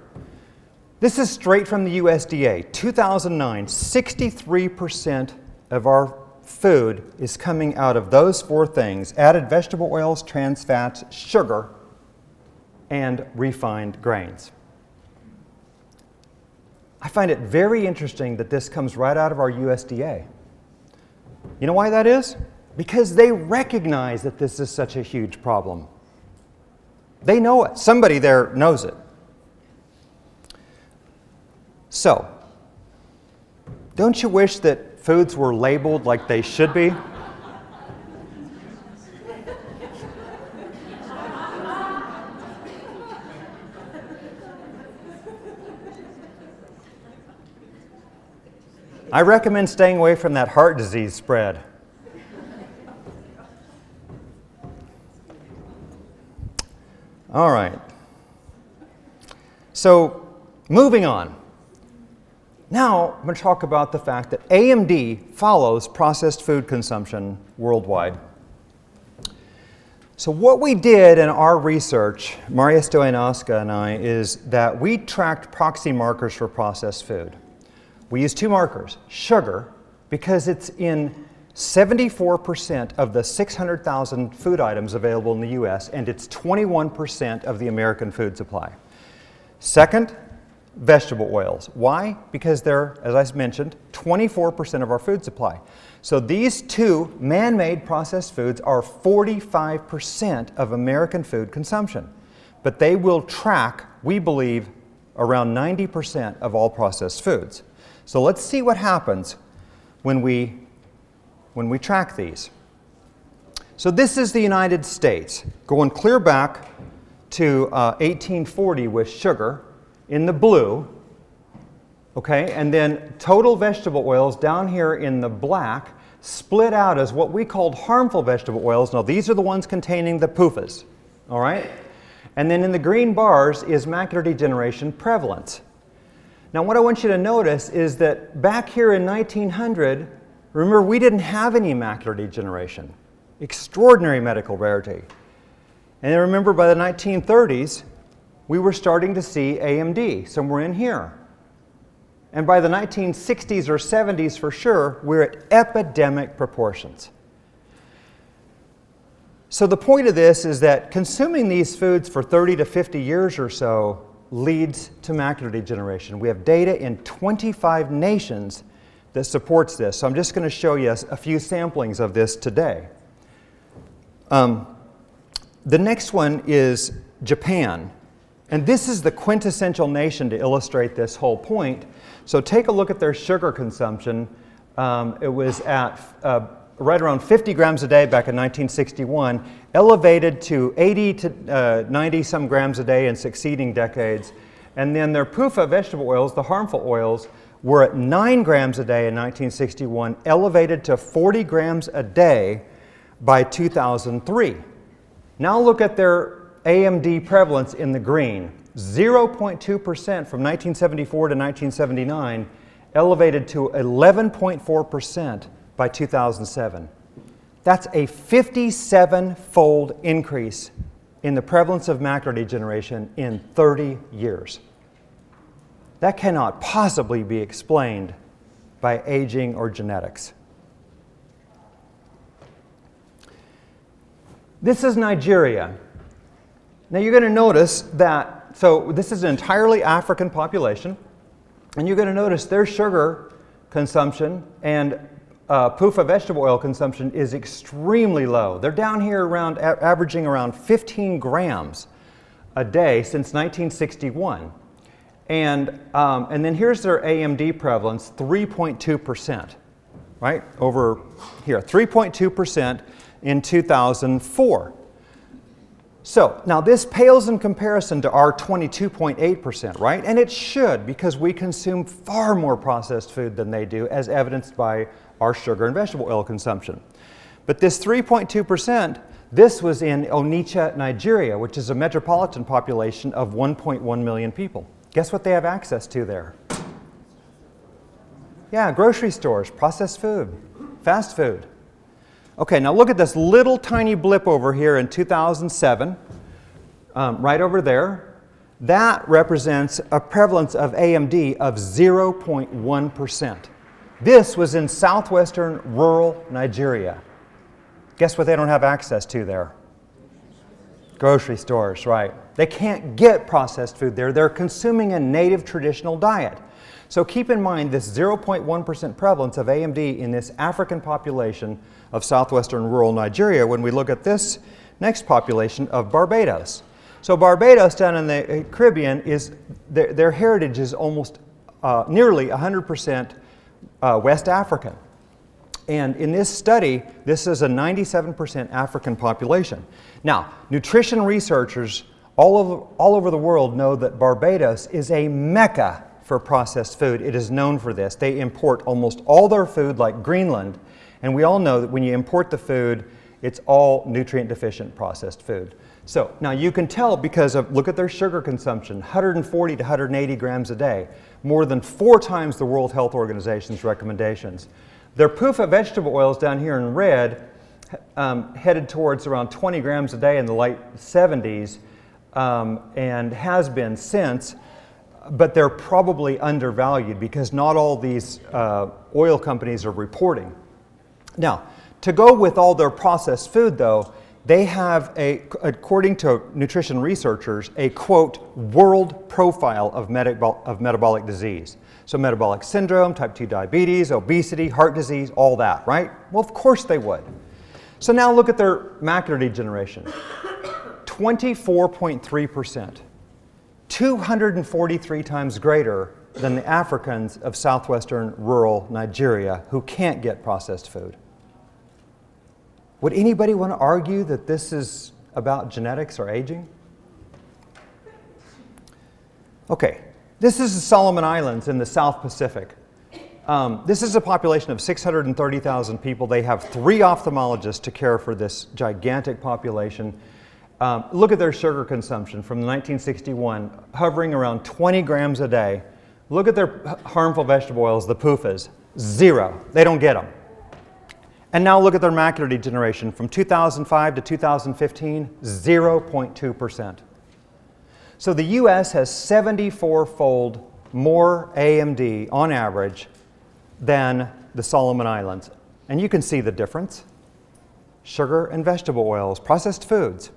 This is straight from the USDA. 2009, 63% of our food is coming out of those 4 things: added vegetable oils, trans fats, sugar, and refined grains. I find it very interesting that this comes right out of our USDA. You know why that is? Because they recognize that this is such a huge problem. They know it. Somebody there knows it. So, don't you wish that foods were labeled like they should be? I recommend staying away from that heart disease spread. All right. So, moving on. Now, I'm going to talk about the fact that AMD follows processed food consumption worldwide. So what we did in our research, Maria Stoyanowska and I, is that we tracked proxy markers for processed food. We use two markers. Sugar, because it's in 74% of the 600,000 food items available in the US, and it's 21% of the American food supply. Second, vegetable oils. Why? Because they're, as I mentioned, 24% of our food supply. So these two man-made processed foods are 45% of American food consumption. But they will track, we believe, around 90% of all processed foods. So let's see what happens when we track these. So this is the United States, going clear back to 1840 with sugar in the blue, okay, and then total vegetable oils down here in the black, split out as what we called harmful vegetable oils. Now these are the ones containing the PUFAs, all right? And then in the green bars is macular degeneration prevalence. Now what I want you to notice is that back here in 1900, remember, we didn't have any macular degeneration. Extraordinary medical rarity. And then remember, by the 1930s, we were starting to see AMD somewhere in here. And by the 1960s or 70s for sure, we're at epidemic proportions. So the point of this is that consuming these foods for 30 to 50 years or so leads to macular degeneration. We have data in 25 nations that supports this. So I'm just going to show you a few samplings of this today. The next one is Japan. And this is the quintessential nation to illustrate this whole point. So take a look at their sugar consumption. It was at right around 50 grams a day back in 1961, elevated to 80 to 90 some grams a day in succeeding decades. And then their PUFA vegetable oils, the harmful oils, were at 9 grams a day in 1961, elevated to 40 grams a day by 2003. Now look at their AMD prevalence in the green. 0.2% from 1974 to 1979, elevated to 11.4% by 2007. That's a 57-fold increase in the prevalence of macular degeneration in 30 years. That cannot possibly be explained by aging or genetics. This is Nigeria. Now you're going to notice that, so this is an entirely African population, and you're going to notice their sugar consumption and PUFA vegetable oil consumption is extremely low. They're down here around averaging around 15 grams a day since 1961. And then here's their AMD prevalence, 3.2%, right? Over here, 3.2% in 2004. So now this pales in comparison to our 22.8%, right? And it should, because we consume far more processed food than they do, as evidenced by our sugar and vegetable oil consumption. But this 3.2%, this was in Onitsha, Nigeria, which is a metropolitan population of 1.1 million people. Guess what they have access to there? Yeah, grocery stores, processed food, fast food. Okay, now look at this little tiny blip over here in 2007, right over there. That represents a prevalence of AMD of 0.1%. This was in southwestern rural Nigeria. Guess what they don't have access to there? Grocery stores, right. They can't get processed food there. They're consuming a native traditional diet. So keep in mind this 0.1% prevalence of AMD in this African population of southwestern rural Nigeria when we look at this next population of Barbados. So Barbados down in the Caribbean, is their heritage is almost nearly 100% West African. And in this study, this is a 97% African population. Now, nutrition researchers all over the world know that Barbados is a mecca for processed food. It is known for this. They import almost all their food, like Greenland, and we all know that when you import the food, it's all nutrient-deficient processed food. So now you can tell because of, look at their sugar consumption, 140 to 180 grams a day, more than 4 times the World Health Organization's recommendations. Their PUFA vegetable oils down here in red headed towards around 20 grams a day in the late 70s and has been since. but they're probably undervalued because not all these oil companies are reporting. Now, to go with all their processed food, though, they have, according to nutrition researchers, a, quote, world profile of metabolic disease. So metabolic syndrome, type 2 diabetes, obesity, heart disease, all that, right? Well, of course they would. So now look at their macular degeneration. 24.3%. 243 times greater than the Africans of southwestern rural Nigeria who can't get processed food. Would anybody want to argue that this is about genetics or aging? Okay, this is the Solomon Islands in the South Pacific. This is a population of 630,000 people. They have 3 ophthalmologists to care for this gigantic population. Look at their sugar consumption from 1961, hovering around 20 grams a day. Look at their harmful vegetable oils, the PUFAs, 0. They don't get them. And now look at their macular degeneration from 2005 to 2015, 0.2%. So the US has 74-fold more AMD on average than the Solomon Islands. And you can see the difference. Sugar and vegetable oils, processed foods.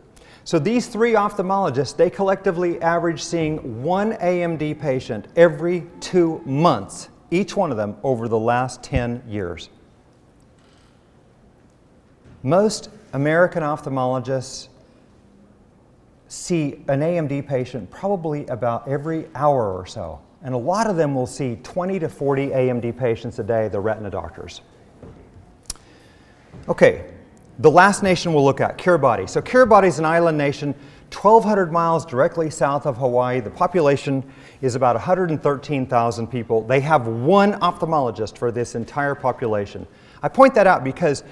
So these 3 ophthalmologists, they collectively average seeing 1 AMD patient every 2 months, each one of them over the last 10 years. Most American ophthalmologists see an AMD patient probably about every hour or so. And a lot of them will see 20 to 40 AMD patients a day, the retina doctors. Okay, the last nation we'll look at, Kiribati. So Kiribati is an island nation, 1,200 miles directly south of Hawaii. The population is about 113,000 people. They have 1 ophthalmologist for this entire population. I point that out because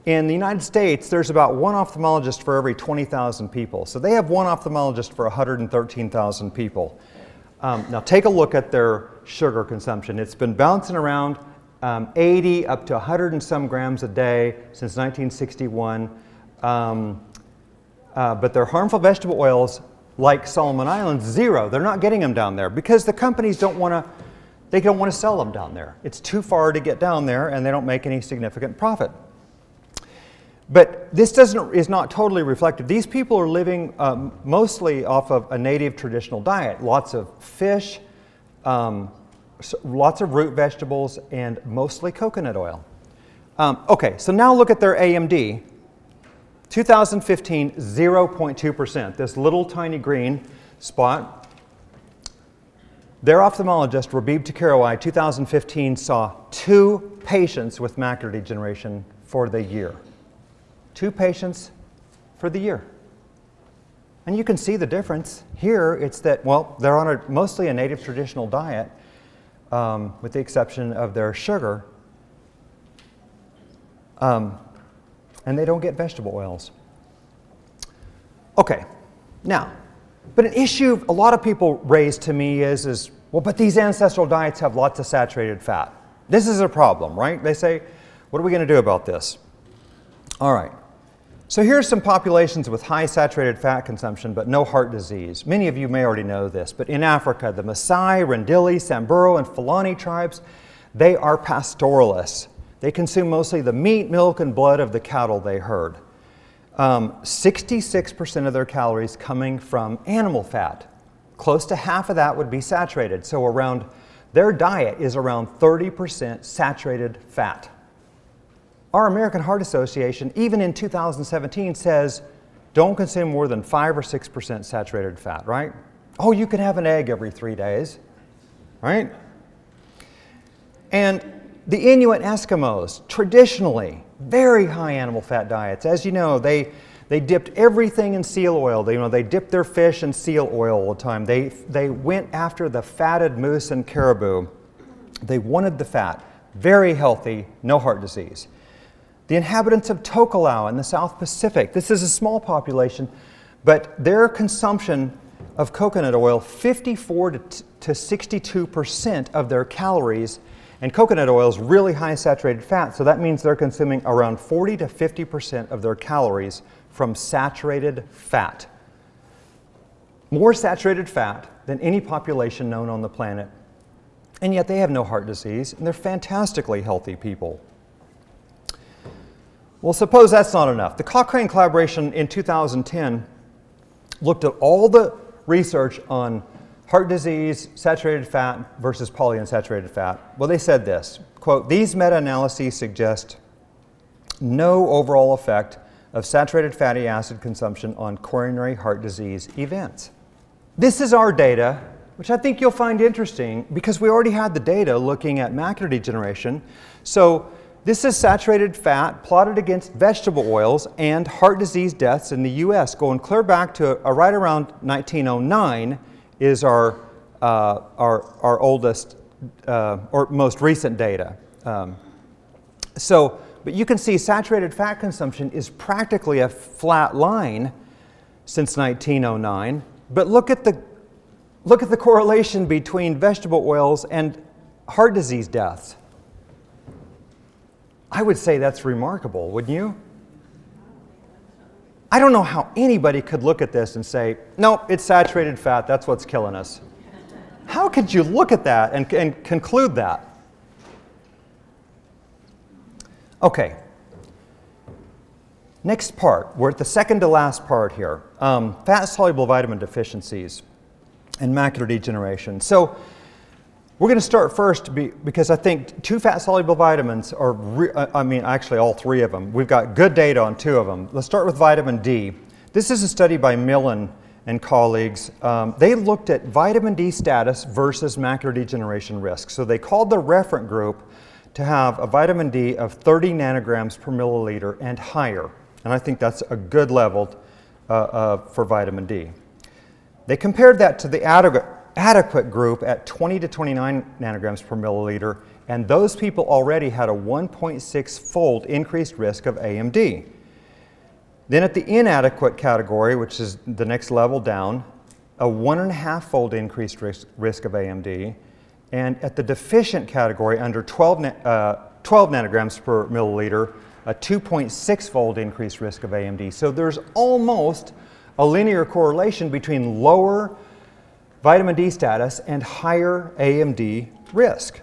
in the United States, there's about 1 ophthalmologist for every 20,000 people. So they have 1 ophthalmologist for 113,000 people. Now take a look at their sugar consumption. It's been bouncing around 80 up to 100 and some grams a day since 1961. But their harmful vegetable oils, like Solomon Islands, 0. They're not getting them down there because the companies don't want to sell them down there. It's too far to get down there and they don't make any significant profit. But this is not totally reflective. These people are living mostly off of a native traditional diet. Lots of fish, lots of root vegetables, and mostly coconut oil. Okay, so now look at their AMD. 2015, 0.2%. This little tiny green spot. Their ophthalmologist, Rabib Tokelau, 2015 saw 2 patients with macular degeneration for the year. 2 patients for the year. And you can see the difference. Here, it's that, well, they're on mostly a native traditional diet, with the exception of their sugar, and they don't get vegetable oils. Okay, now, but an issue a lot of people raise to me is, well, but these ancestral diets have lots of saturated fat. This is a problem, right? They say, what are we going to do about this? All right. So here's some populations with high saturated fat consumption but no heart disease. Many of you may already know this, but in Africa, the Maasai, Rendille, Samburu, and Fulani tribes, they are pastoralists. They consume mostly the meat, milk, and blood of the cattle they herd. 66% of their calories coming from animal fat. Close to half of that would be saturated. So their diet is around 30% saturated fat. Our American Heart Association, even in 2017, says don't consume more than 5 or 6% saturated fat, right? Oh, you can have an egg every 3 days, right? And the Inuit Eskimos, traditionally, very high animal fat diets. As you know, they dipped everything in seal oil. They dipped their fish in seal oil all the time. They went after the fatted moose and caribou. They wanted the fat. Very healthy, no heart disease. The inhabitants of Tokelau in the South Pacific, this is a small population, but their consumption of coconut oil, 54 to 62% of their calories, and coconut oil is really high saturated fat, so that means they're consuming around 40 to 50% of their calories from saturated fat. More saturated fat than any population known on the planet. And yet they have no heart disease, and they're fantastically healthy people. Well, suppose that's not enough. The Cochrane collaboration in 2010 looked at all the research on heart disease, saturated fat versus polyunsaturated fat. Well, they said this, quote, "These meta-analyses suggest no overall effect of saturated fatty acid consumption on coronary heart disease events." This is our data, which I think you'll find interesting because we already had the data looking at macular degeneration. So this is saturated fat plotted against vegetable oils and heart disease deaths in the US, going clear back to right around 1909 is our oldest or most recent data. But you can see saturated fat consumption is practically a flat line since 1909. But look at the correlation between vegetable oils and heart disease deaths. I would say that's remarkable, wouldn't you? I don't know how anybody could look at this and say, no, it's saturated fat, that's what's killing us. How could you look at that and conclude that? Okay. Next part, we're at the second to last part here, fat-soluble vitamin deficiencies and macular degeneration. So we're going to start first because I think 2 fat-soluble vitamins are, actually all 3 of them. We've got good data on 2 of them. Let's start with vitamin D. This is a study by Millen and colleagues. They looked at vitamin D status versus macular degeneration risk. So they called the referent group to have a vitamin D of 30 nanograms per milliliter and higher. And I think that's a good level for vitamin D. They compared that to the adequate group at 20 to 29 nanograms per milliliter, and those people already had a 1.6-fold increased risk of AMD. Then at the inadequate category, which is the next level down, a 1.5-fold increased risk of AMD, and at the deficient category under 12 nanograms per milliliter, a 2.6-fold increased risk of AMD. So there's almost a linear correlation between lower vitamin D status and higher AMD risk.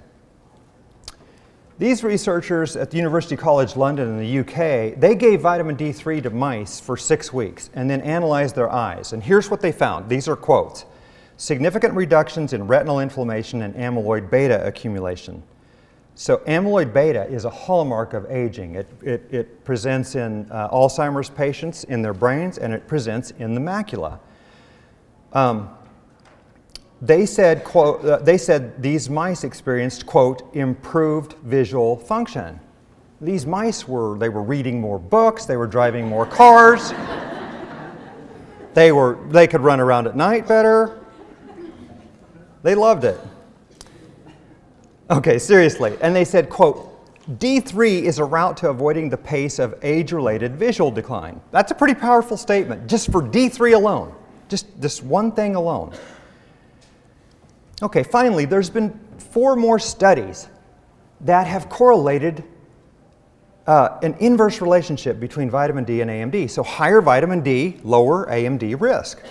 These researchers at the University College London in the UK, they gave vitamin D3 to mice for 6 weeks and then analyzed their eyes. And here's what they found. These are quotes. Significant reductions in retinal inflammation and amyloid beta accumulation. So amyloid beta is a hallmark of aging. It presents in Alzheimer's patients in their brains, and it presents in the macula. They said, quote, these mice experienced, quote, improved visual function. These mice they were reading more books, they were driving more cars, they could run around at night better. They loved it. Okay, seriously. And they said, quote, D3 is a route to avoiding the pace of age-related visual decline. That's a pretty powerful statement, just for D3 alone. Just this one thing alone. Okay, finally, there's been 4 more studies that have correlated an inverse relationship between vitamin D and AMD. So higher vitamin D, lower AMD risk.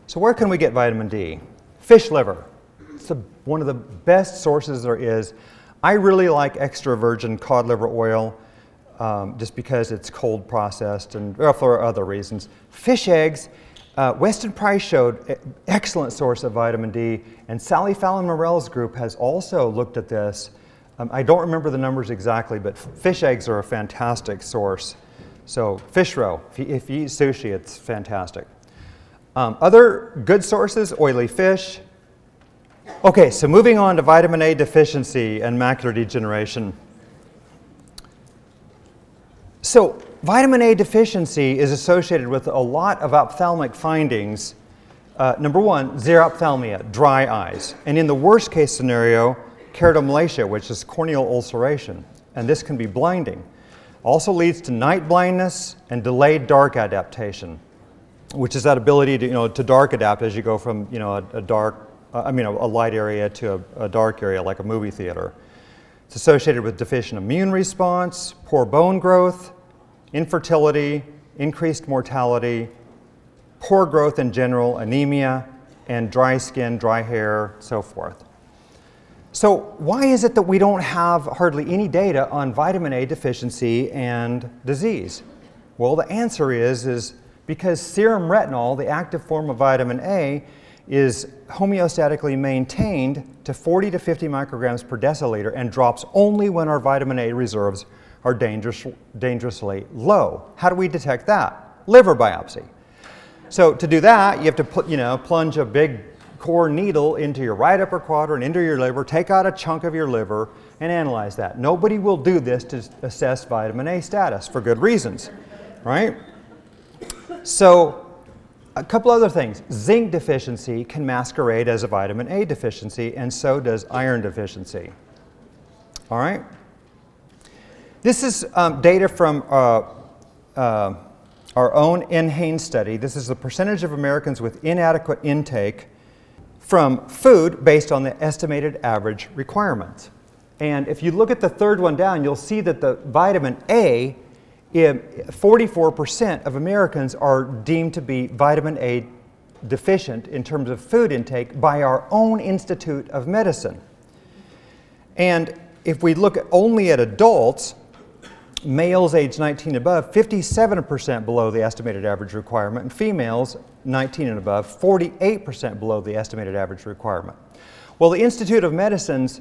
So where can we get vitamin D? Fish liver. It's one of the best sources there is. I really like extra virgin cod liver oil just because it's cold processed and for other reasons. Fish eggs. Weston A Price showed an excellent source of vitamin D, and Sally Fallon-Morell's group has also looked at this. I don't remember the numbers exactly, but fish eggs are a fantastic source. So fish roe, if you eat sushi, it's fantastic. Other good sources, oily fish. Okay, so moving on to vitamin A deficiency and macular degeneration. So vitamin A deficiency is associated with a lot of ophthalmic findings. Number 1, xerophthalmia, dry eyes. And in the worst case scenario, keratomalacia, which is corneal ulceration. And this can be blinding. Also leads to night blindness and delayed dark adaptation, which is that ability to dark adapt as you go from a light area to a dark area like a movie theater. It's associated with deficient immune response, poor bone growth, infertility, increased mortality, poor growth in general, anemia, and dry skin, dry hair, so forth. So why is it that we don't have hardly any data on vitamin A deficiency and disease? Well, the answer is because serum retinol, the active form of vitamin A, is homeostatically maintained to 40 to 50 micrograms per deciliter and drops only when our vitamin A reserves are dangerously low. How do we detect that? Liver biopsy. So to do that, you have to plunge a big core needle into your right upper quadrant, into your liver, take out a chunk of your liver, and analyze that. Nobody will do this to assess vitamin A status for good reasons, right? So a couple other things. Zinc deficiency can masquerade as a vitamin A deficiency, and so does iron deficiency. All right? This is data from our own NHANES study. This is the percentage of Americans with inadequate intake from food based on the estimated average requirements. And if you look at the third one down, you'll see that the vitamin A, 44% of Americans are deemed to be vitamin A deficient in terms of food intake by our own Institute of Medicine. And if we look only at adults, males age 19 and above, 57% below the estimated average requirement, and females 19 and above, 48% below the estimated average requirement. Well, the Institute of Medicine's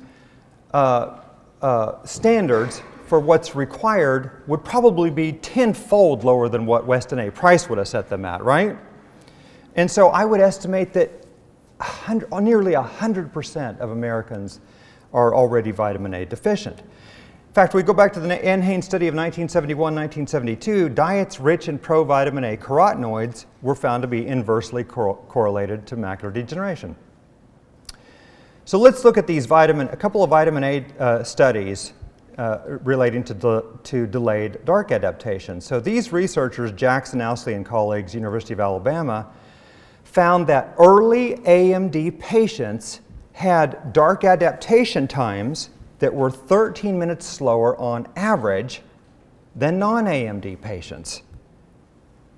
standards for what's required would probably be tenfold lower than what Weston A Price would have set them at, right? And so I would estimate that nearly 100% of Americans are already vitamin A deficient. In fact, we go back to the NHANES study of 1971-1972, diets rich in provitamin A carotenoids were found to be inversely correlated to macular degeneration. So let's look at these a couple of vitamin A studies relating to delayed dark adaptation. So these researchers, Jackson, Owsley, and colleagues, University of Alabama, found that early AMD patients had dark adaptation times that were 13 minutes slower on average than non-AMD patients.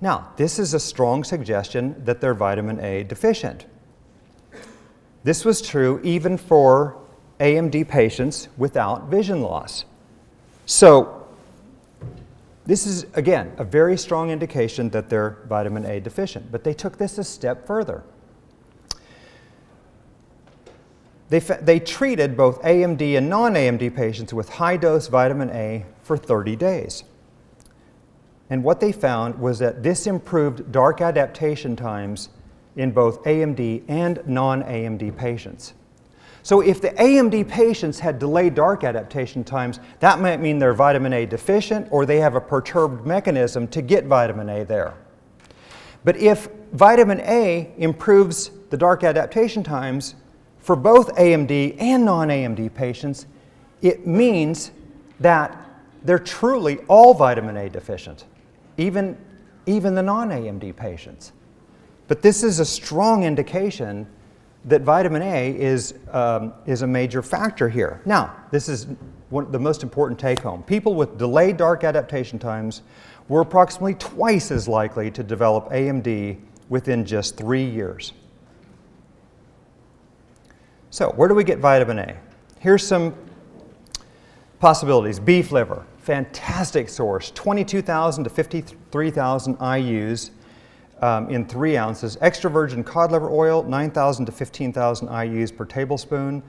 Now, this is a strong suggestion that they're vitamin A deficient. This was true even for AMD patients without vision loss. So, this is, again, a very strong indication that they're vitamin A deficient, but they took this a step further. They treated both AMD and non-AMD patients with high-dose vitamin A for 30 days. And what they found was that this improved dark adaptation times in both AMD and non-AMD patients. So if the AMD patients had delayed dark adaptation times, that might mean they're vitamin A deficient or they have a perturbed mechanism to get vitamin A there. But if vitamin A improves the dark adaptation times for both AMD and non-AMD patients, it means that they're truly all vitamin A deficient, even the non-AMD patients. But this is a strong indication that vitamin A is a major factor here. Now, this is the most important take-home. People with delayed dark adaptation times were approximately twice as likely to develop AMD within just 3 years. So, where do we get vitamin A? Here's some possibilities. Beef liver, fantastic source, 22,000 to 53,000 IUs in 3 ounces. Extra virgin cod liver oil, 9,000 to 15,000 IUs per tablespoon.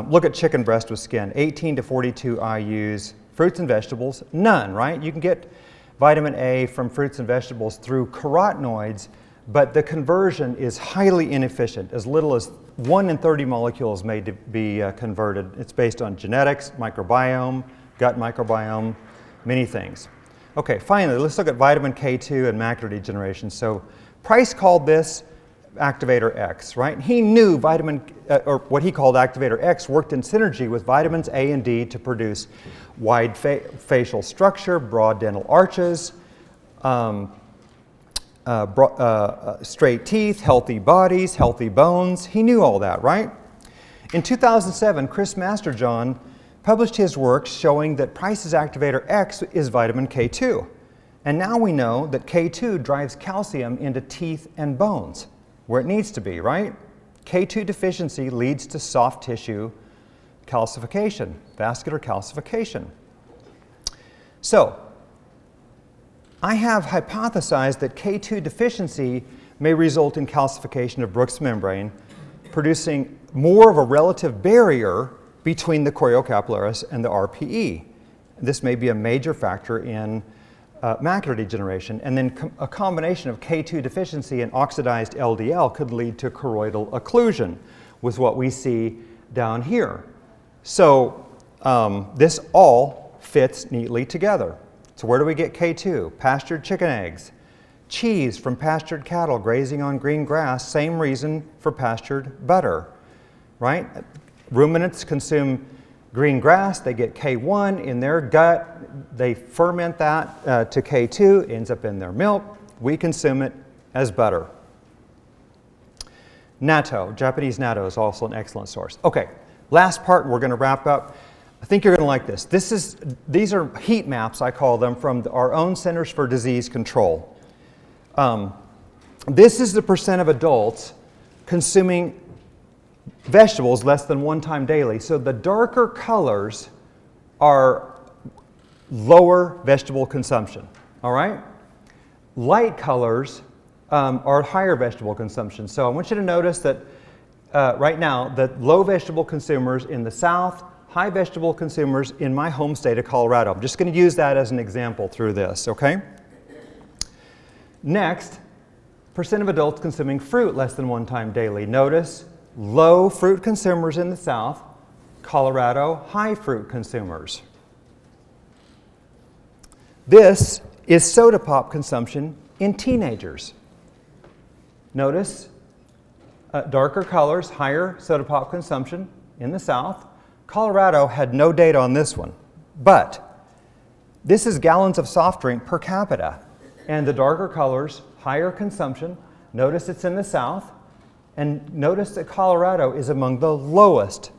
Look at chicken breast with skin, 18 to 42 IUs. Fruits and vegetables, none, right? You can get vitamin A from fruits and vegetables through carotenoids, but the conversion is highly inefficient. As little as 1 in 30 molecules may be converted. It's based on genetics, microbiome, gut microbiome, many things. Okay, finally, let's look at vitamin K2 and macular degeneration. So Price called this activator X, right? He knew or what he called activator X worked in synergy with vitamins A and D to produce wide facial structure, broad dental arches, straight teeth, healthy bodies, healthy bones. He knew all that, right? In 2007, Chris Masterjohn published his work showing that Price's activator X is vitamin K2. And now we know that K2 drives calcium into teeth and bones, where it needs to be, right? K2 deficiency leads to soft tissue calcification, vascular calcification. So, I have hypothesized that K2 deficiency may result in calcification of Brooks membrane, producing more of a relative barrier between the choriocapillaris and the RPE. This may be a major factor in macular degeneration, and then a combination of K2 deficiency and oxidized LDL could lead to choroidal occlusion, with what we see down here. So this all fits neatly together. So where do we get K2? Pastured chicken eggs. Cheese from pastured cattle grazing on green grass, same reason for pastured butter, right? Ruminants consume green grass, they get K1 in their gut, they ferment that to K2, ends up in their milk, we consume it as butter. Natto, Japanese natto is also an excellent source. Okay, last part, we're going to wrap up. I think you're going to like this. These are heat maps, I call them, from our own Centers for Disease Control. This is the percent of adults consuming vegetables less than 1 time daily. So the darker colors are lower vegetable consumption, all right? Light colors are higher vegetable consumption. So I want you to notice that right now, that low vegetable consumers in the South, high vegetable consumers in my home state of Colorado. I'm just going to use that as an example through this, okay? Next, percent of adults consuming fruit less than 1 time daily. Notice low fruit consumers in the South, Colorado, high fruit consumers. This is soda pop consumption in teenagers. Notice darker colors, higher soda pop consumption in the South. Colorado had no data on this one, but this is gallons of soft drink per capita. And the darker colors, higher consumption. Notice it's in the South. And notice that Colorado is among the lowest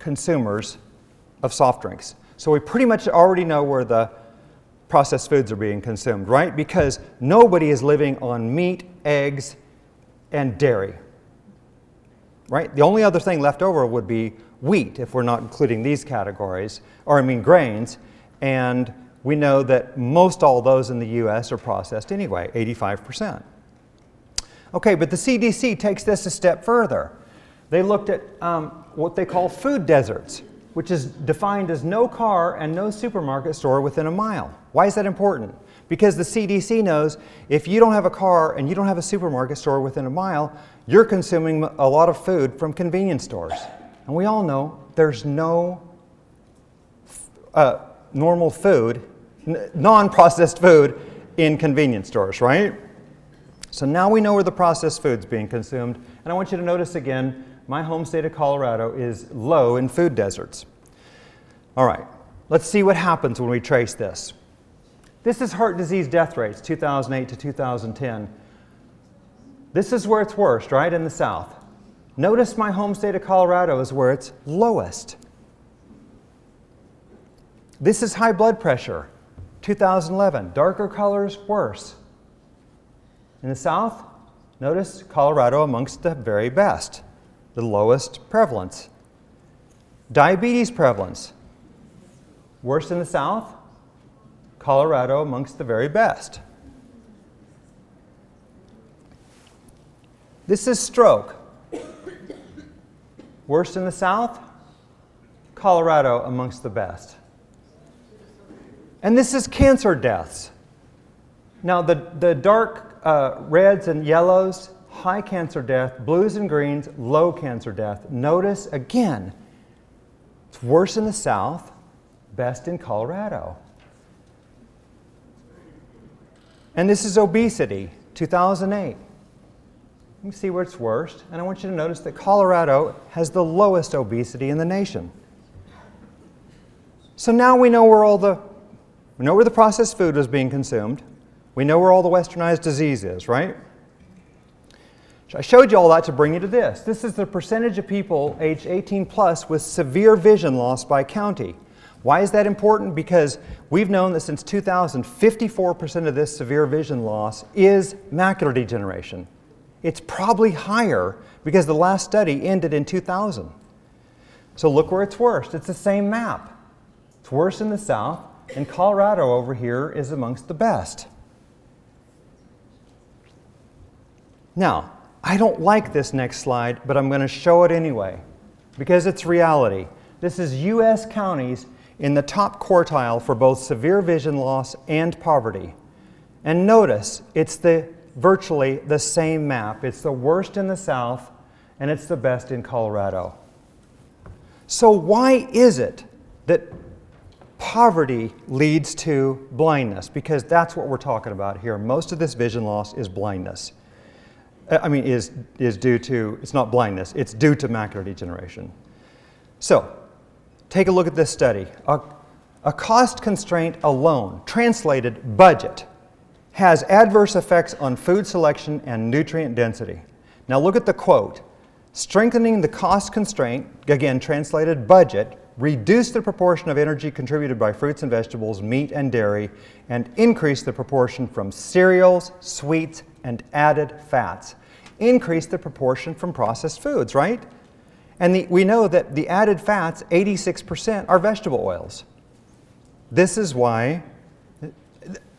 consumers of soft drinks. So we pretty much already know where the processed foods are being consumed, right? Because nobody is living on meat, eggs, and dairy, right? The only other thing left over would be wheat, if we're not including these categories, or I mean grains. And we know that most all those in the US are processed anyway, 85%. Okay, but the CDC takes this a step further. They looked at what they call food deserts, which is defined as no car and no supermarket store within a mile. Why is that important? Because the CDC knows if you don't have a car and you don't have a supermarket store within a mile, you're consuming a lot of food from convenience stores. And we all know there's no normal food, non-processed food in convenience stores, right? So now we know where the processed food's being consumed. And I want you to notice again, my home state of Colorado is low in food deserts. All right, let's see what happens when we trace this. This is heart disease death rates, 2008 to 2010. This is where it's worst, right, in the South. Notice my home state of Colorado is where it's lowest. This is high blood pressure, 2011. Darker colors, worse. In the South, notice Colorado amongst the very best, the lowest prevalence. Diabetes prevalence, worst in the South, Colorado amongst the very best. This is stroke, worst in the South, Colorado amongst the best. And this is cancer deaths. Now the dark reds and yellows, high cancer death, blues and greens, low cancer death. Notice again, it's worse in the South, best in Colorado. And this is obesity, 2008. You can see where it's worst, and I want you to notice that Colorado has the lowest obesity in the nation. So now we know where the processed food was being consumed. We know where all the westernized disease is, right? I showed you all that to bring you to this. This is the percentage of people aged 18 plus with severe vision loss by county. Why is that important? Because we've known that since 2000, 54% of this severe vision loss is macular degeneration. It's probably higher because the last study ended in 2000. So look where it's worst. It's the same map. It's worse in the south, and Colorado over here is amongst the best. Now, I don't like this next slide, but I'm going to show it anyway because it's reality. This is U.S. counties in the top quartile for both severe vision loss and poverty. And notice, it's virtually the same map. It's the worst in the south, and it's the best in Colorado. So why is it that poverty leads to blindness? Because that's what we're talking about here. Most of this vision loss is blindness. Is due to, it's not blindness, it's due to macular degeneration. So, take a look at this study. A cost constraint alone, translated budget, has adverse effects on food selection and nutrient density. Now look at the quote. Strengthening the cost constraint, again translated budget, reduce the proportion of energy contributed by fruits and vegetables, meat and dairy, and increase the proportion from cereals, sweets, and added fats. Increase the proportion from processed foods, right? And we know that the added fats, 86%, are vegetable oils. This is why,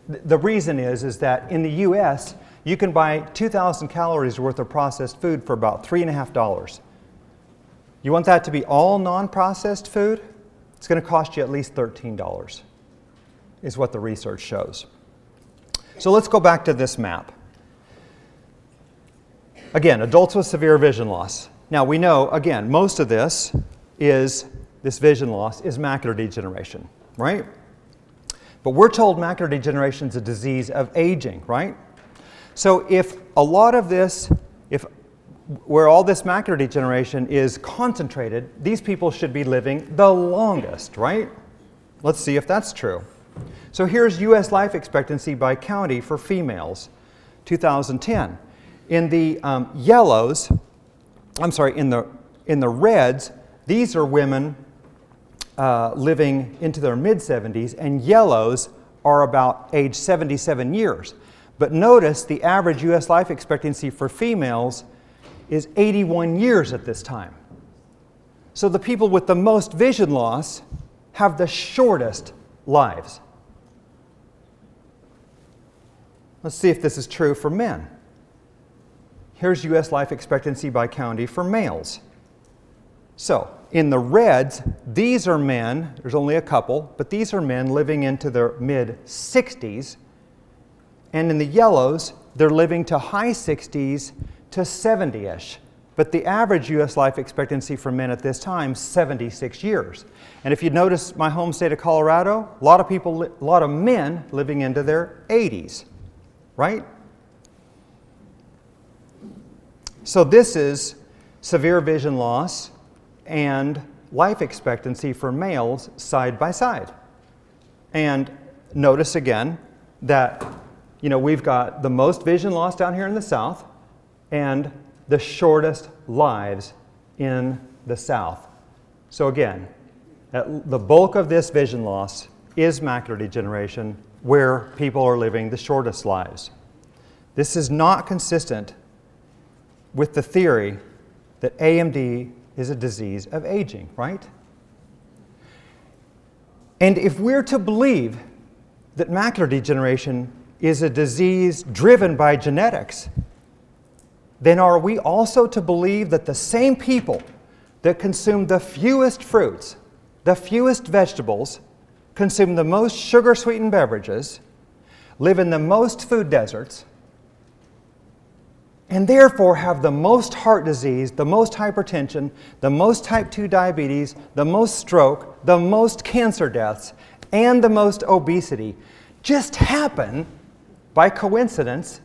the reason is that in the U.S., you can buy 2,000 calories worth of processed food for about $3.50. You want that to be all non-processed food? It's going to cost you at least $13, is what the research shows. So let's go back to this map. Again, adults with severe vision loss. Now we know, again, most of this vision loss is macular degeneration, right? But we're told macular degeneration is a disease of aging, right? So if a lot of this, where all this macular degeneration is concentrated, these people should be living the longest, right? Let's see if that's true. So here's U.S. life expectancy by county for females, 2010. In the yellows, in the reds, these are women living into their mid-70s, and yellows are about age 77 years. But notice the average U.S. life expectancy for females is 81 years at this time. So the people with the most vision loss have the shortest lives. Let's see if this is true for men. Here's U.S. life expectancy by county for males. So, in the reds, these are men, there's only a couple, but these are men living into their mid-60s. And in the yellows, they're living to high 60s to 70-ish. But the average U.S. life expectancy for men at this time, 76 years. And if you notice my home state of Colorado, a lot of men living into their 80s, right? So this is severe vision loss and life expectancy for males side by side. And notice again that we've got the most vision loss down here in the south and the shortest lives in the south. So again, the bulk of this vision loss is macular degeneration, where people are living the shortest lives. This is not consistent with the theory that AMD is a disease of aging, right? And if we're to believe that macular degeneration is a disease driven by genetics, then are we also to believe that the same people that consume the fewest fruits, the fewest vegetables, consume the most sugar-sweetened beverages, live in the most food deserts, and therefore have the most heart disease, the most hypertension, the most type 2 diabetes, the most stroke, the most cancer deaths, and the most obesity, just happen, by coincidence,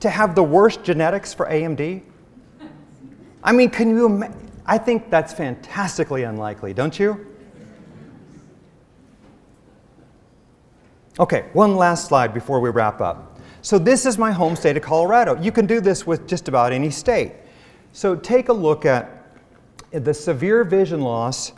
to have the worst genetics for AMD? I mean, can you imagine? I think that's fantastically unlikely, don't you? Okay, one last slide before we wrap up. So this is my home state of Colorado. You can do this with just about any state. So take a look at the severe vision loss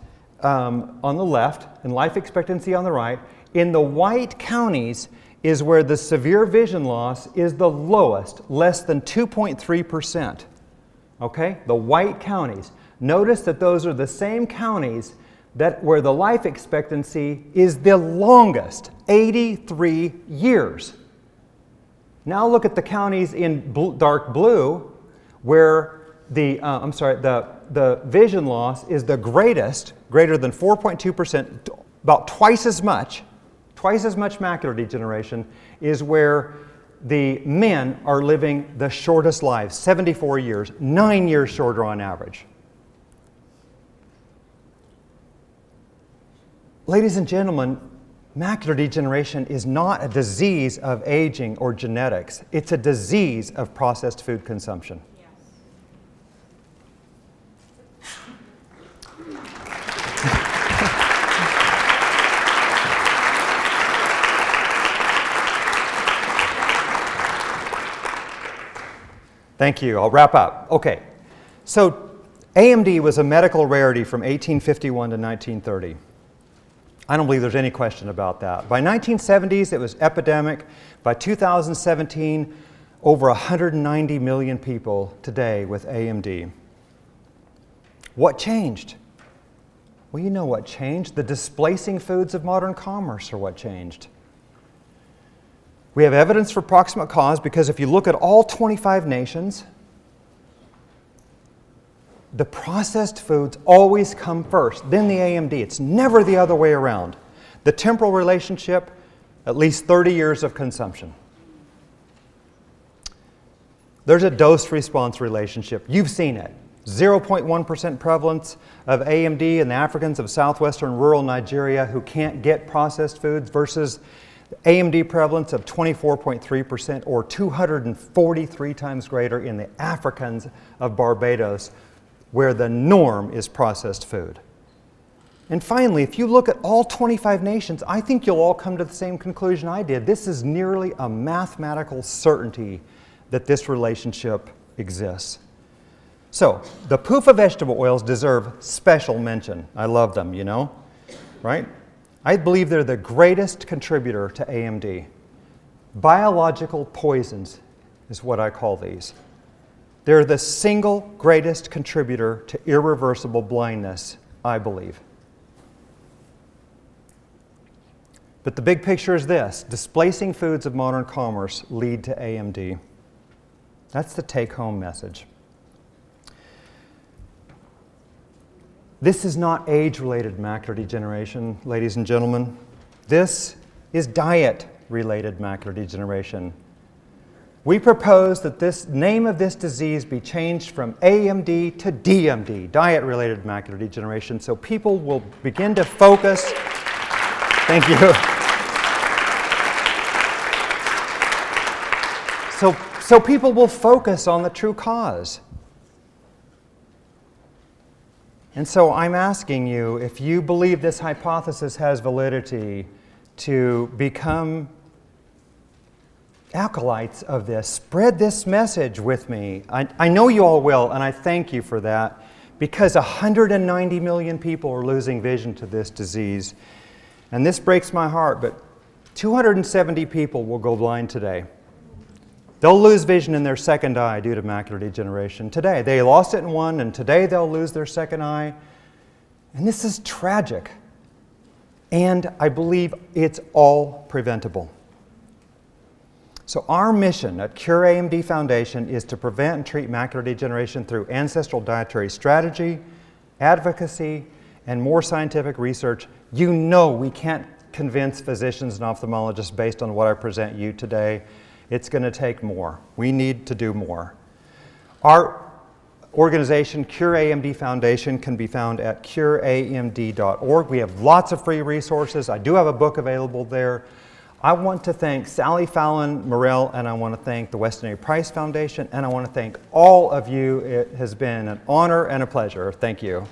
on the left and life expectancy on the right. In the white counties is where the severe vision loss is the lowest, less than 2.3%. Okay? The white counties. Notice that those are the same counties where the life expectancy is the longest, 83 years. Now look at the counties in dark blue where the vision loss is the greatest, greater than 4.2%, about twice as much macular degeneration, is where the men are living the shortest lives, 74 years, 9 years shorter on average. Ladies and gentlemen, macular degeneration is not a disease of aging or genetics. It's a disease of processed food consumption. Thank you. I'll wrap up. Okay. So AMD was a medical rarity from 1851 to 1930. I don't believe there's any question about that. By 1970s, it was epidemic. By 2017, over 190 million people today with AMD. What changed? Well, you know what changed. The displacing foods of modern commerce are what changed. We have evidence for proximate cause because if you look at all 25 nations, the processed foods always come first, then the AMD. It's never the other way around. The temporal relationship, at least 30 years of consumption. There's a dose-response relationship. You've seen it. 0.1% prevalence of AMD in the Africans of southwestern rural Nigeria who can't get processed foods versus AMD prevalence of 24.3% or 243 times greater in the Africans of Barbados, where the norm is processed food. And finally, if you look at all 25 nations, I think you'll all come to the same conclusion I did. This is nearly a mathematical certainty that this relationship exists. So, the PUFA vegetable oils deserve special mention. I love them, you know, right? I believe they're the greatest contributor to AMD. Biological poisons is what I call these. They're the single greatest contributor to irreversible blindness, I believe. But the big picture is this: displacing foods of modern commerce lead to AMD. That's the take-home message. This is not age-related macular degeneration, ladies and gentlemen. This is diet-related macular degeneration. We propose that this name of this disease be changed from AMD to DMD, diet-related macular degeneration, so people will begin to focus. Thank you. So people will focus on the true cause. And so I'm asking you, if you believe this hypothesis has validity, to become acolytes of this. Spread this message with me. I know you all will, and I thank you for that, because 190 million people are losing vision to this disease. And this breaks my heart, but 270 people will go blind today. They'll lose vision in their second eye due to macular degeneration today. They lost it in one, and today they'll lose their second eye. And this is tragic. And I believe it's all preventable. So our mission at Cure AMD Foundation is to prevent and treat macular degeneration through ancestral dietary strategy, advocacy, and more scientific research. You know we can't convince physicians and ophthalmologists based on what I present you today. It's going to take more. We need to do more. Our organization, Cure AMD Foundation, can be found at cureamd.org. We have lots of free resources. I do have a book available there. I want to thank Sally Fallon Morell, and I want to thank the Weston A Price Foundation, and I want to thank all of you. It has been an honor and a pleasure. Thank you.